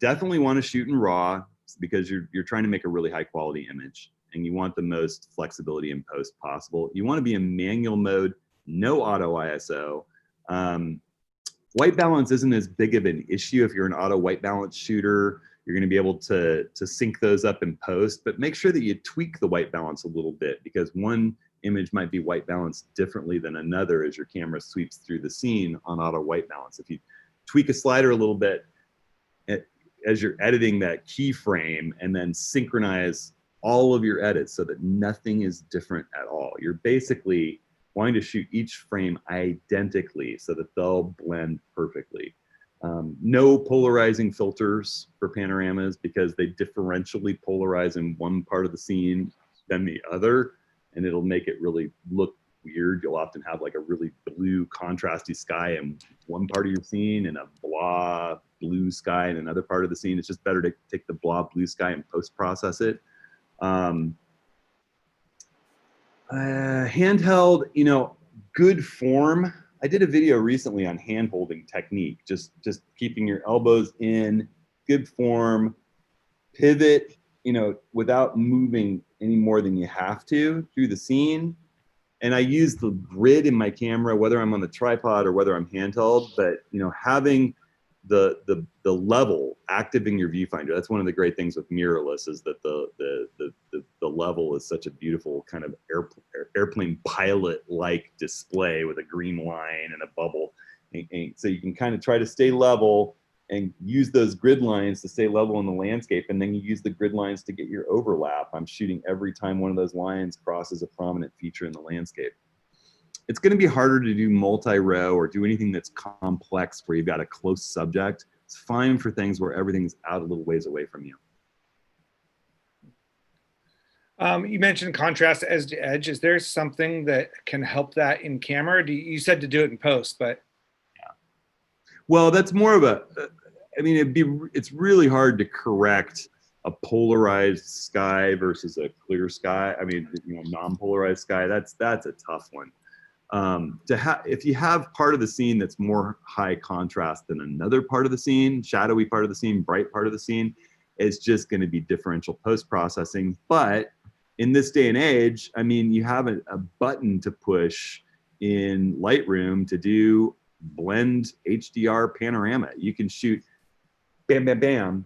definitely want to shoot in RAW because you're trying to make a really high quality image and you want the most flexibility in post possible. You want to be in manual mode, no auto ISO. White balance isn't as big of an issue if you're an auto white balance shooter. You're going to be able to sync those up in post, but make sure that you tweak the white balance a little bit because one image might be white balanced differently than another as your camera sweeps through the scene on auto white balance. If you tweak a slider a little bit as you're editing that keyframe and then synchronize all of your edits so that nothing is different at all, you're basically wanting to shoot each frame identically so that they'll blend perfectly. No polarizing filters for panoramas because they differentially polarize in one part of the scene than the other, and it'll make it really look weird. You'll often have like a really blue contrasty sky in one part of your scene and a blah blue sky in another part of the scene. It's just better to take the blah blue sky and post-process it. Handheld, good form. I did a video recently on hand holding technique, just keeping your elbows in, good form, pivot, without moving any more than you have to through the scene. And I use the grid in my camera, whether I'm on the tripod or whether I'm handheld, but having the level active in your viewfinder. That's one of the great things with mirrorless is that the level is such a beautiful kind of airplane pilot-like display with a green line and a bubble. And so you can kind of try to stay level and use those grid lines to stay level in the landscape. And then you use the grid lines to get your overlap. I'm shooting every time one of those lines crosses a prominent feature in the landscape. It's going to be harder to do multi-row or do anything that's complex where you've got a close subject. It's fine for things where everything's out a little ways away from you. You mentioned contrast edge to edge. Is there something that can help that in camera? You said to do it in post, but yeah. Well, that's more of it's really hard to correct a polarized sky versus a clear sky. I mean, non-polarized sky. That's a tough one. If you have part of the scene that's more high contrast than another part of the scene, shadowy part of the scene, bright part of the scene, it's just going to be differential post-processing. But in this day and age, I mean, you have a button to push in Lightroom to do blend HDR panorama. You can shoot bam, bam, bam,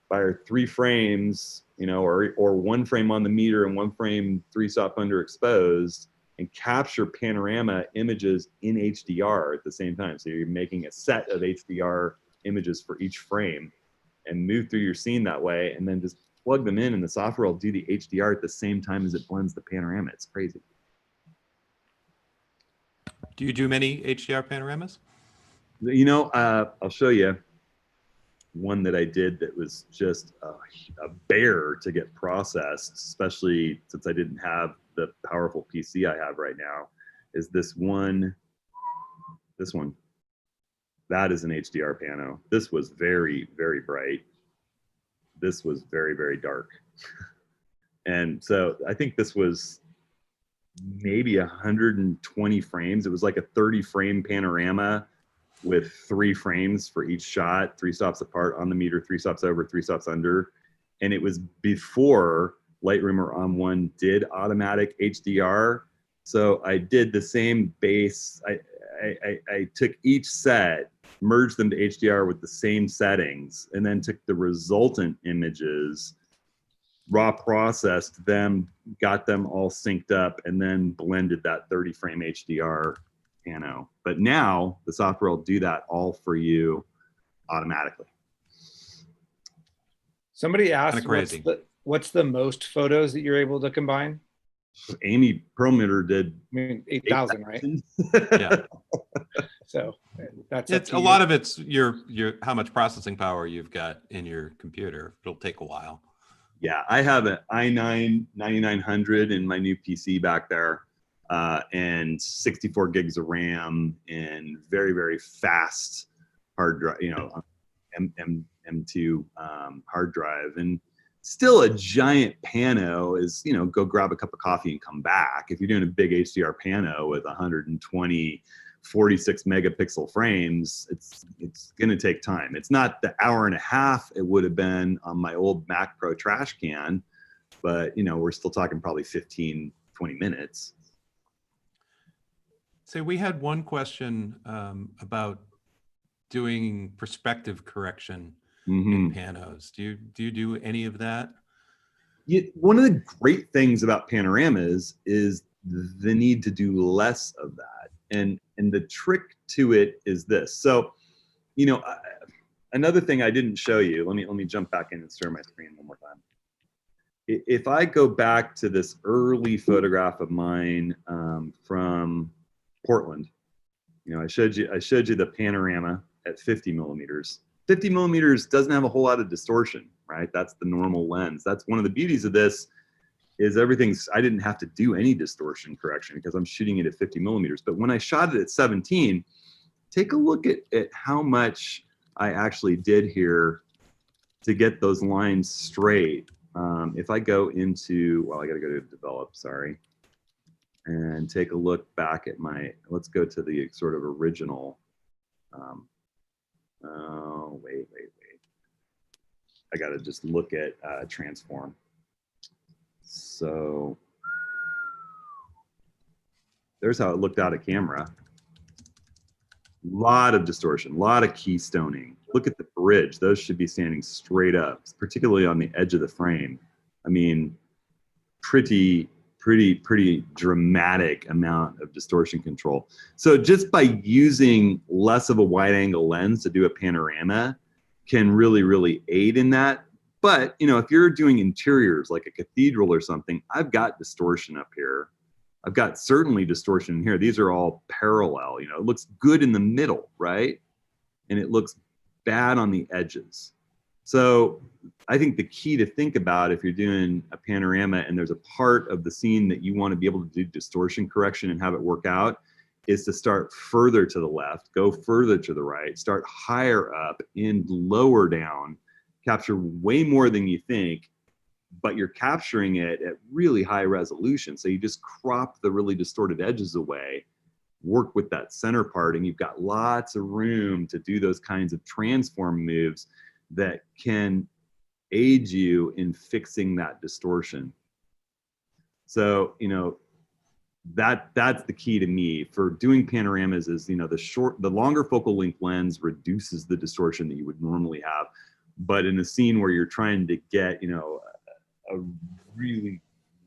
by 3 frames, or 1 frame on the meter and 1 frame 3-stop underexposed, and capture panorama images in HDR at the same time. So you're making a set of HDR images for each frame and move through your scene that way, and then just plug them in and the software will do the HDR at the same time as it blends the panorama. It's crazy. Do you do many HDR panoramas? I'll show you one that I did that was just a bear to get processed, especially since I didn't have the powerful PC I have right now, is this one. That is an HDR pano. This was very, very bright. This was very, very dark. And so I think this was maybe 120 frames. It was like a 30 frame panorama with 3 frames for each shot, 3 stops apart on the meter, 3 stops over, 3 stops under. And it was before Lightroom or ON1 did automatic HDR. So I did the same base. I took each set, merged them to HDR with the same settings, and then took the resultant images, raw processed them, got them all synced up, and then blended that 30 frame HDR pano. But now the software will do that all for you automatically. Somebody asked, crazy. what's the most photos that you're able to combine? Amy Perlmutter did 8,000, right? Yeah. So that's a lot of it's your how much processing power you've got in your computer. It'll take a while. Yeah, I have an i9 9900 in my new PC back there, and 64 gigs of RAM and very, very fast hard drive, M2 hard drive. And still a giant pano is, you know, go grab a cup of coffee and come back. If you're doing a big HDR pano with 120, 46 megapixel frames, it's going to take time. It's not the hour and a half it would have been on my old Mac Pro trash can, but, you know, we're still talking probably 15, 20 minutes. So we had one question about doing perspective correction in Panos. Do you do any of that? One of the great things about panoramas is the need to do less of that. And the trick to it is this. So, you know, another thing I didn't show you, let me jump back in and share my screen one more time. If I go back to this early photograph of mine from Portland, you know, I showed you the panorama at 50 millimeters. 50 millimeters doesn't have a whole lot of distortion, right? That's the normal lens. That's one of the beauties of this is I didn't have to do any distortion correction because I'm shooting it at 50 millimeters. But when I shot it at 17, take a look at how much I actually did here to get those lines straight. If I go into, well, I got to go to develop, sorry, and take a look back at let's go to the sort of original. Oh, wait. I got to just look at transform. So there's how it looked out of camera. Lot of distortion, a lot of keystoning. Look at the bridge. Those should be standing straight up, particularly on the edge of the frame. I mean, pretty dramatic amount of distortion control. So just by using less of a wide angle lens to do a panorama can really aid in that. But, you know, if you're doing interiors like a cathedral or something, I've got distortion up here. I've got certainly distortion in here. These are all parallel, you know, it looks good in the middle, right? And it looks bad on the edges. So I think the key to think about if you're doing a panorama and there's a part of the scene that you want to be able to do distortion correction and have it work out is to start further to the left, go further to the right, start higher up and lower down, capture way more than you think, but you're capturing it at really high resolution. So you just crop the really distorted edges away, work with that center part, and you've got lots of room to do those kinds of transform moves that can aid you in fixing that distortion. So, you know, that's the key to me for doing panoramas is, you know, the longer focal length lens reduces the distortion that you would normally have. But in a scene where you're trying to get, you know, a really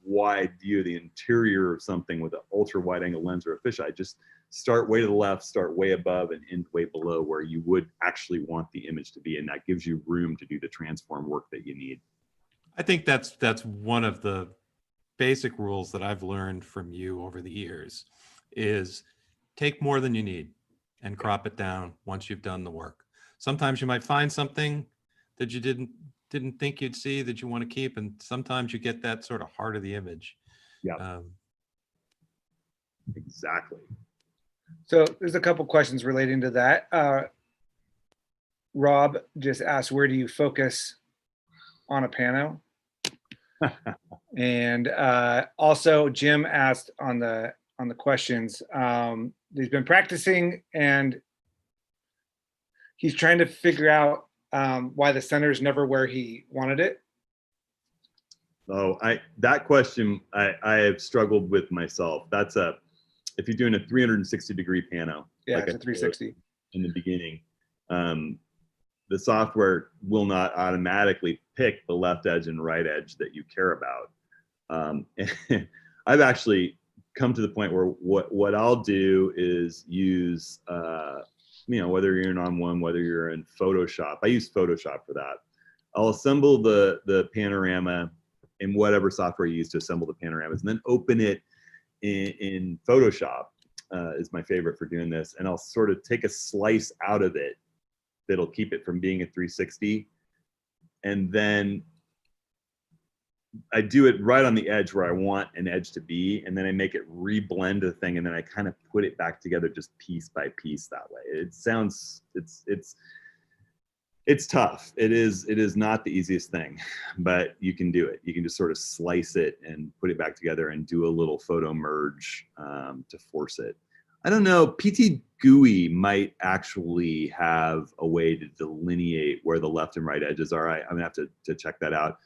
wide view of the interior of something with an ultra wide angle lens or a fisheye, just start way to the left, start way above and end way below where you would actually want the image to be. And that gives you room to do the transform work that you need. I think that's one of the basic rules that I've learned from you over the years is take more than you need and crop it down once you've done the work. Sometimes you might find something that you didn't think you'd see that you want to keep, and sometimes you get that sort of heart of the image. Yeah, exactly. So there's a couple questions relating to that. Rob just asked, where do you focus on a pano? And also Jim asked on the questions, he's been practicing and he's trying to figure out why the center is never where he wanted it. Oh, that question I have struggled with myself. That's if you're doing a 360 degree pano. Yeah, like it's a 360. In the beginning, the software will not automatically pick the left edge and right edge that you care about. And I've actually come to the point where what I'll do is use, you know, whether you're in On1, whether you're in Photoshop, I use Photoshop for that. I'll assemble the panorama in whatever software you use to assemble the panoramas, and then open it in Photoshop is my favorite for doing this. And I'll sort of take a slice out of it that'll keep it from being a 360. And then I do it right on the edge where I want an edge to be. And then I make it re-blend the thing. And then I kind of put it back together just piece by piece that way. It sounds, it's It's tough. It is not the easiest thing, but you can do it. You can just sort of slice it and put it back together and do a little photo merge to force it. I don't know. PT GUI might actually have a way to delineate where the left and right edges are. I'm gonna have to check that out.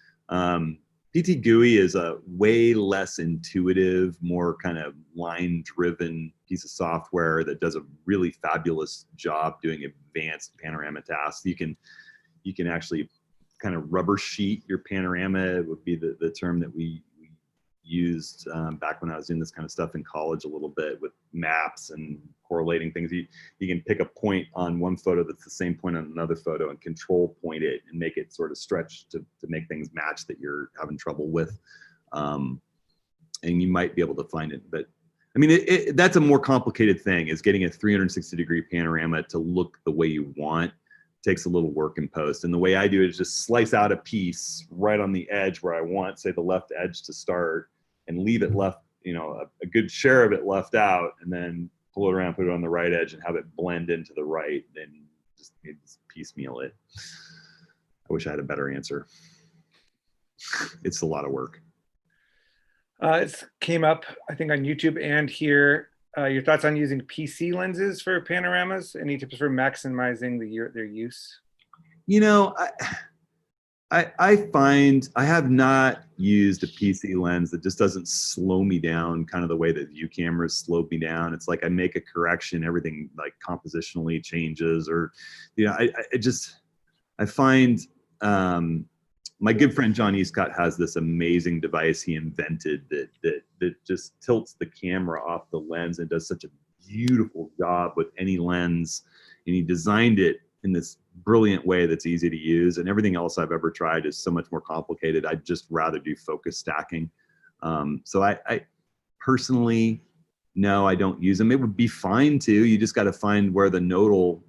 PT GUI is a way less intuitive, more kind of line-driven piece of software that does a really fabulous job doing advanced panorama tasks. You can actually kind of rubber sheet your panorama, would be the term that we used back when I was doing this kind of stuff in college a little bit with maps and correlating things. You can pick a point on one photo that's the same point on another photo and control point it and make it sort of stretch to make things match that you're having trouble with. And you might be able to find it, but I mean, that's a more complicated thing, is getting a 360-degree panorama to look the way you want. Takes a little work in post. And the way I do it is just slice out a piece right on the edge where I want, say, the left edge to start, and leave it left, a good share of it left out, and then pull it around, put it on the right edge, and have it blend into the right, then just piecemeal it. I wish I had a better answer. It's a lot of work. It came up, I think, on YouTube and here. Your thoughts on using PC lenses for panoramas? Any tips for maximizing their use? I find I have not used a PC lens that just doesn't slow me down kind of the way that view cameras slow me down. It's like I make a correction, everything like compositionally changes, or, I find my good friend John Eastcott has this amazing device he invented that just tilts the camera off the lens and does such a beautiful job with any lens. And he designed it in this brilliant way that's easy to use, and everything else I've ever tried is so much more complicated. I'd just rather do focus stacking. So I personally, no, I don't use them. It would be fine too. You just got to find where the nodal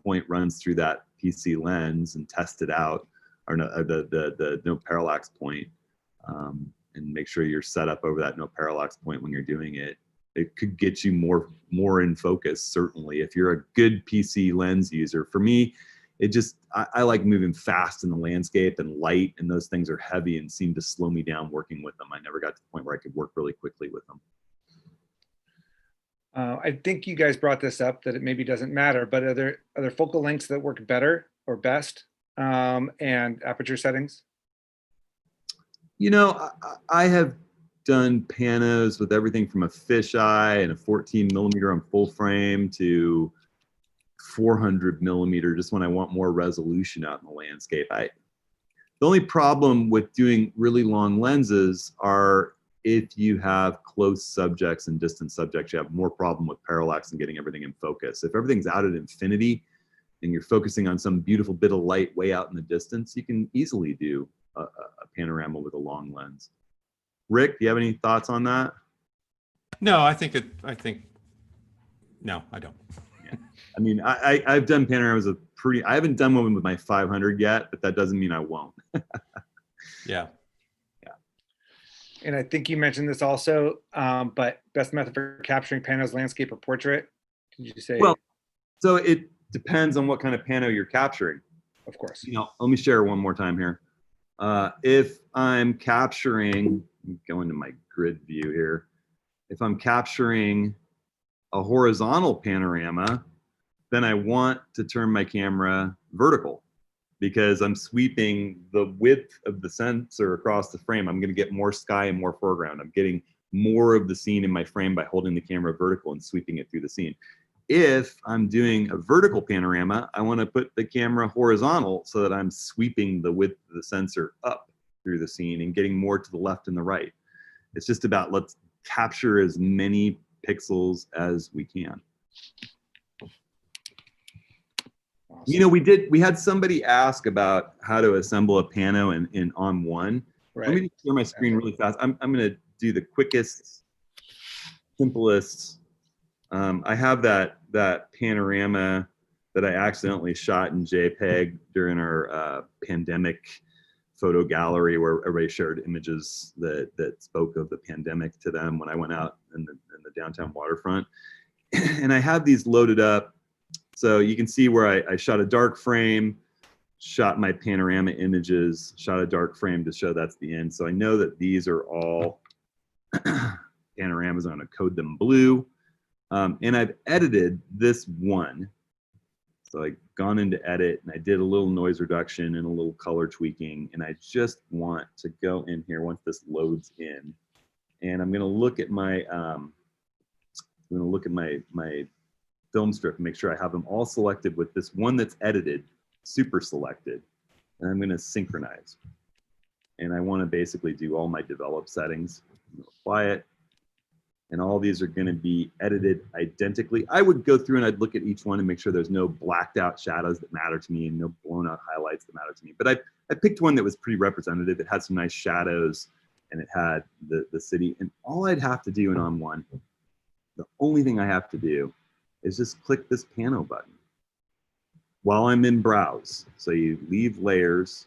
point runs through that PC lens and test it out, or no, the no parallax point, and make sure you're set up over that no parallax point when you're doing it. It could get you more in focus, certainly, if you're a good PC lens user. For me, I like moving fast in the landscape, and light and those things are heavy and seem to slow me down working with them. I never got to the point where I could work really quickly with them. I think you guys brought this up, that it maybe doesn't matter, but are there focal lengths that work better or best, and aperture settings? I have done panos with everything from a fisheye and a 14 millimeter on full frame to 400 millimeter, just when I want more resolution out in the landscape. The only problem with doing really long lenses are if you have close subjects and distant subjects, you have more problem with parallax and getting everything in focus. If everything's out at infinity and you're focusing on some beautiful bit of light way out in the distance, you can easily do a panorama with a long lens. Rick, do you have any thoughts on that? No, no, I don't. Yeah. I mean, I've done panoramas of I haven't done one with my 500 yet, but that doesn't mean I won't. Yeah. And I think you mentioned this also, but best method for capturing panos, landscape or portrait? Did you say? Well, so it depends on what kind of pano you're capturing. Of course. Let me share one more time here. If I'm capturing, go into my grid view here. If I'm capturing a horizontal panorama, then I want to turn my camera vertical, because I'm sweeping the width of the sensor across the frame. I'm going to get more sky and more foreground. I'm getting more of the scene in my frame by holding the camera vertical and sweeping it through the scene. If I'm doing a vertical panorama, I want to put the camera horizontal so that I'm sweeping the width of the sensor up through the scene and getting more to the left and the right. It's just about, let's capture as many pixels as we can. Awesome. We had somebody ask about how to assemble a pano in ON1. Right. Let me just share my screen really fast. I'm going to do the quickest, simplest. I have that panorama that I accidentally shot in JPEG during our pandemic photo gallery, where everybody shared images that spoke of the pandemic to them when I went out in the downtown waterfront. And I have these loaded up. So you can see where I shot a dark frame, shot my panorama images, shot a dark frame to show that's the end. So I know that these are all panoramas. I'm going to code them blue. And I've edited this one. So I've gone into edit and I did a little noise reduction and a little color tweaking. And I just want to go in here once this loads in. And I'm going to look at my my film strip and make sure I have them all selected with this one that's edited, super selected. And I'm going to synchronize. And I want to basically do all my develop settings. I'm going to apply it. And all these are going to be edited identically. I would go through and I'd look at each one and make sure there's no blacked out shadows that matter to me and no blown out highlights that matter to me. But I picked one that was pretty representative. It had some nice shadows and it had the city. And all I'd have to do in on one, the only thing I have to do is just click this Pano button while I'm in browse. So you leave leave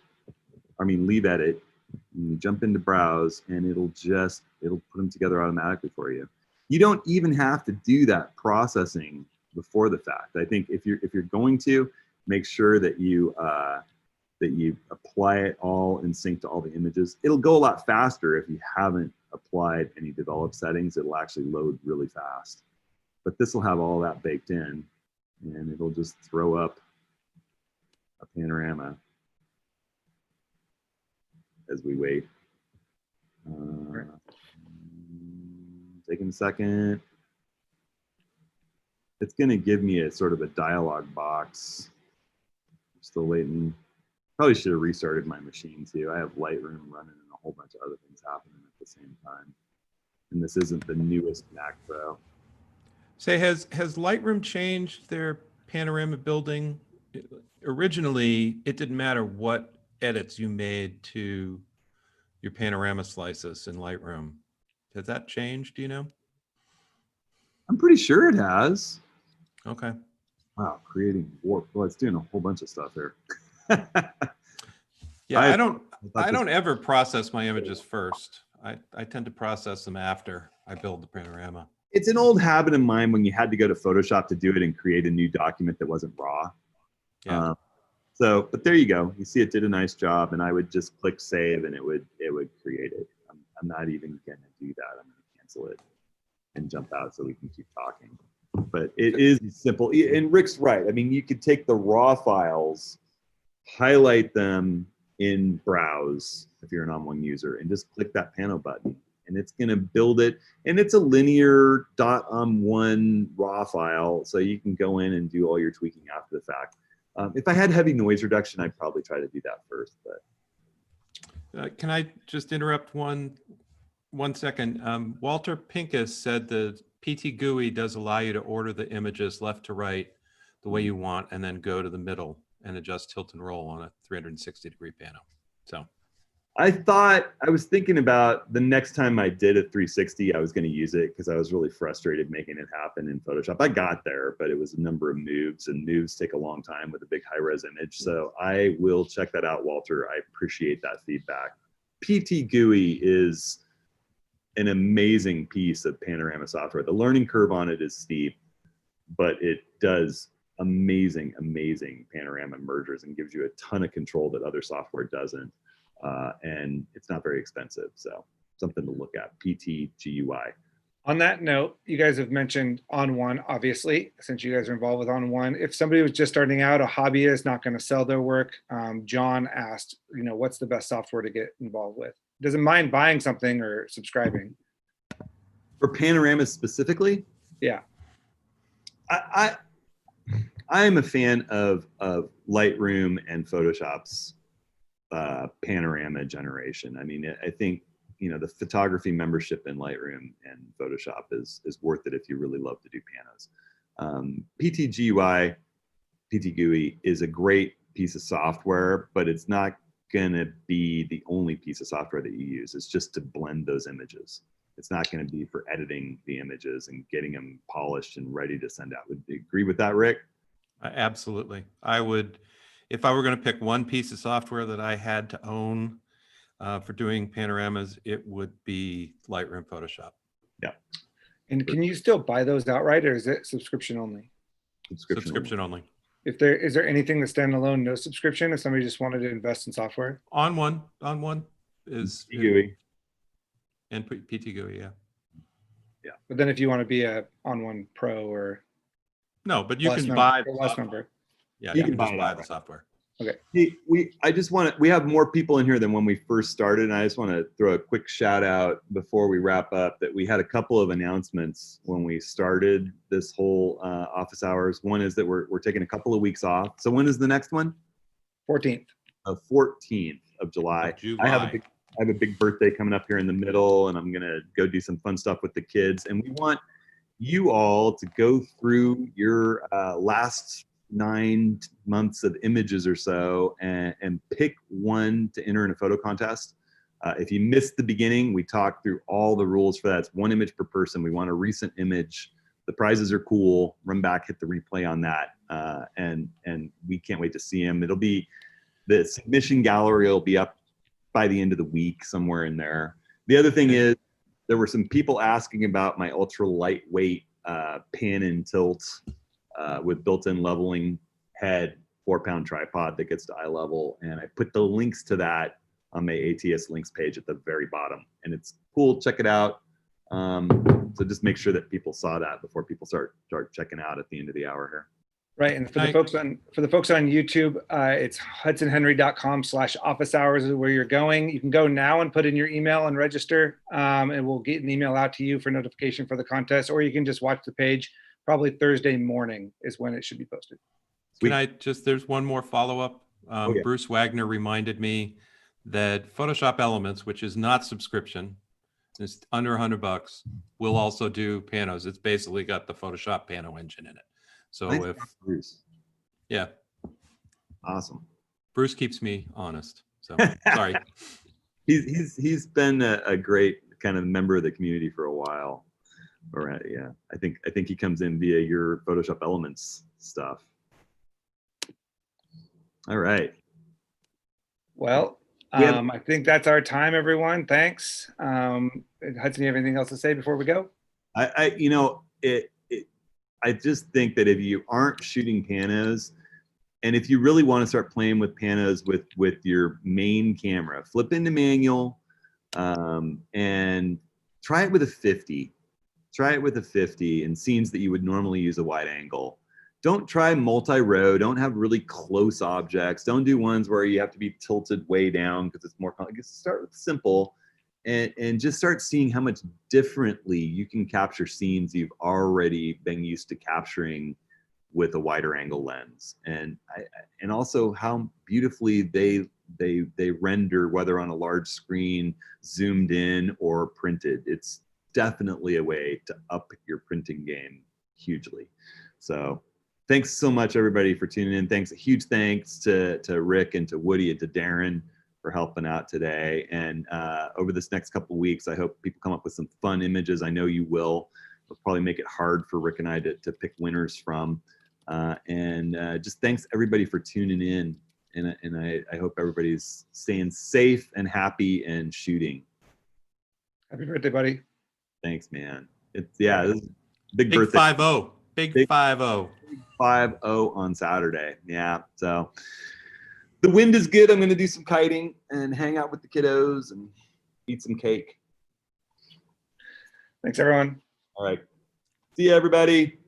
edit, and you jump into browse and it'll put them together automatically for you. You don't even have to do that processing before the fact. I think if you're going to, make sure that you apply it all in sync to all the images. It'll go a lot faster if you haven't applied any develop settings. It'll actually load really fast. But this will have all that baked in and it'll just throw up a panorama as we wait. Taking a second. It's going to give me a sort of a dialog box. I'm still waiting. Probably should have restarted my machine too. I have Lightroom running and a whole bunch of other things happening at the same time. And this isn't the newest Mac Pro. Say, has Lightroom changed their panorama building? Originally, it didn't matter what edits you made to your panorama slices in Lightroom. Has that changed, do you know? I'm pretty sure it has. Okay. Wow, creating warp. Well, it's doing a whole bunch of stuff here. Yeah, I don't ever process my images first. I tend to process them after I build the panorama. It's an old habit of mine when you had to go to Photoshop to do it and create a new document that wasn't raw. Yeah. But there you go. You see, it did a nice job, and I would just click save, and it would create it. I'm not even going to do that. I'm going to cancel it and jump out so we can keep talking. But it is simple. And Rick's right. I mean, you could take the raw files, highlight them in Browse if you're an on-one user, and just click that Pano button, and it's going to build it. And it's a linear .om1 raw file, so you can go in and do all your tweaking after the fact. If I had heavy noise reduction, I'd probably try to do that first. But can I just interrupt one second? Walter Pincus said the PT GUI does allow you to order the images left to right the way you want, and then go to the middle and adjust tilt and roll on a 360-degree pano. So I was thinking about the next time I did a 360, I was going to use it because I was really frustrated making it happen in Photoshop. I got there, but it was a number of moves, and moves take a long time with a big high-res image. So I will check that out, Walter. I appreciate that feedback. PT GUI is an amazing piece of panorama software. The learning curve on it is steep, but it does amazing panorama mergers and gives you a ton of control that other software doesn't. And it's not very expensive, so something to look at. PT GUI. On that note, you guys have mentioned On1, obviously, since you guys are involved with On1. If somebody was just starting out, a hobbyist, not going to sell their work, John asked, what's the best software to get involved with? Doesn't mind buying something or subscribing. For panoramas specifically? Yeah. I am a fan of Lightroom and Photoshop's panorama generation. I mean, I think the photography membership in Lightroom and Photoshop is worth it if you really love to do panos. PT GUI is a great piece of software, but it's not gonna be the only piece of software that you use. It's just to blend those images. It's not gonna be for editing the images and getting them polished and ready to send out. Would you agree with that, Rick? Absolutely. I would, if I were going to pick one piece of software that I had to own for doing panoramas, it would be Lightroom Photoshop. Yeah. And can you still buy those outright, or is it subscription only? Subscription only. Is there anything that's standalone, no subscription, if somebody just wanted to invest in software? On one is GUI. and PT GUI, yeah. But then if you want to be a on one pro or No, but you Plus can member- buy or the Plus software. member. Yeah, You you can can buy just it buy the outright. software. Hey, we have more people in here than when we first started, and I just want to throw a quick shout out before we wrap up that we had a couple of announcements when we started this whole office hours. One is that we're taking a couple of weeks off. So when is the next one? 14th. 14th of July. I have a big birthday coming up here in the middle, and I'm gonna go do some fun stuff with the kids. And we want you all to go through your last 9 months of images or so and pick one to enter in a photo contest. If you missed the beginning, we talked through all the rules for that. It's 1 image per person. We want a recent image. The prizes are cool. Run back, hit the replay on that, and we can't wait to see them. It'll be the submission gallery will be up by the end of the week, somewhere in there. The other thing is there were some people asking about my ultra lightweight pan and tilt with built-in leveling head 4-pound tripod that gets to eye level, and I put the links to that on my ATS links page at the very bottom, and it's cool. Check it out. So just make sure that people saw that before people start checking out at the end of the hour here. Right, and for the folks on YouTube, it's hudsonhenry.com/office hours is where you're going. You can go now and put in your email and register, and we'll get an email out to you for notification for the contest, or you can just watch the page. Probably Thursday morning is when it should be posted. Can I just, there's one more follow-up. Yeah. Bruce Wagner reminded me that Photoshop Elements, which is not subscription, it's under $100, will also do Panos. It's basically got the Photoshop Pano engine in it. So Thanks, Bruce. Yeah. Awesome. Bruce keeps me honest. So sorry. He's been a great kind of member of the community for a while. Or yeah, I think he comes in via your Photoshop Elements stuff. All right. Well, I think that's our time, everyone. Thanks. Hudson, you have anything else to say before we go? I just think that if you aren't shooting Panos, and if you really want to start playing with Panos with your main camera, flip into manual and try it with a 50. Try it with a 50 in scenes that you would normally use a wide angle. Don't try multi-row. Don't have really close objects. Don't do ones where you have to be tilted way down because it's more complicated. Start with simple and just start seeing how much differently you can capture scenes you've already been used to capturing with a wider angle lens. And also how beautifully they render, whether on a large screen, zoomed in, or printed. It's definitely a way to up your printing game hugely. So thanks so much, everybody, for tuning in. A huge thanks to Rick and to Woody and to Darren for helping out today. And over this next couple of weeks, I hope people come up with some fun images. I know you will. It'll probably make it hard for Rick and I to pick winners from. Just thanks everybody for tuning in. And I hope everybody's staying safe and happy and shooting. Happy birthday, buddy. Thanks, man. This is big Big birthday. 5-0. Big 5-0. 5-0 on Saturday. Yeah. So the wind is good. I'm going to do some kiting and hang out with the kiddos and eat some cake. Thanks, everyone. All right. See you, everybody.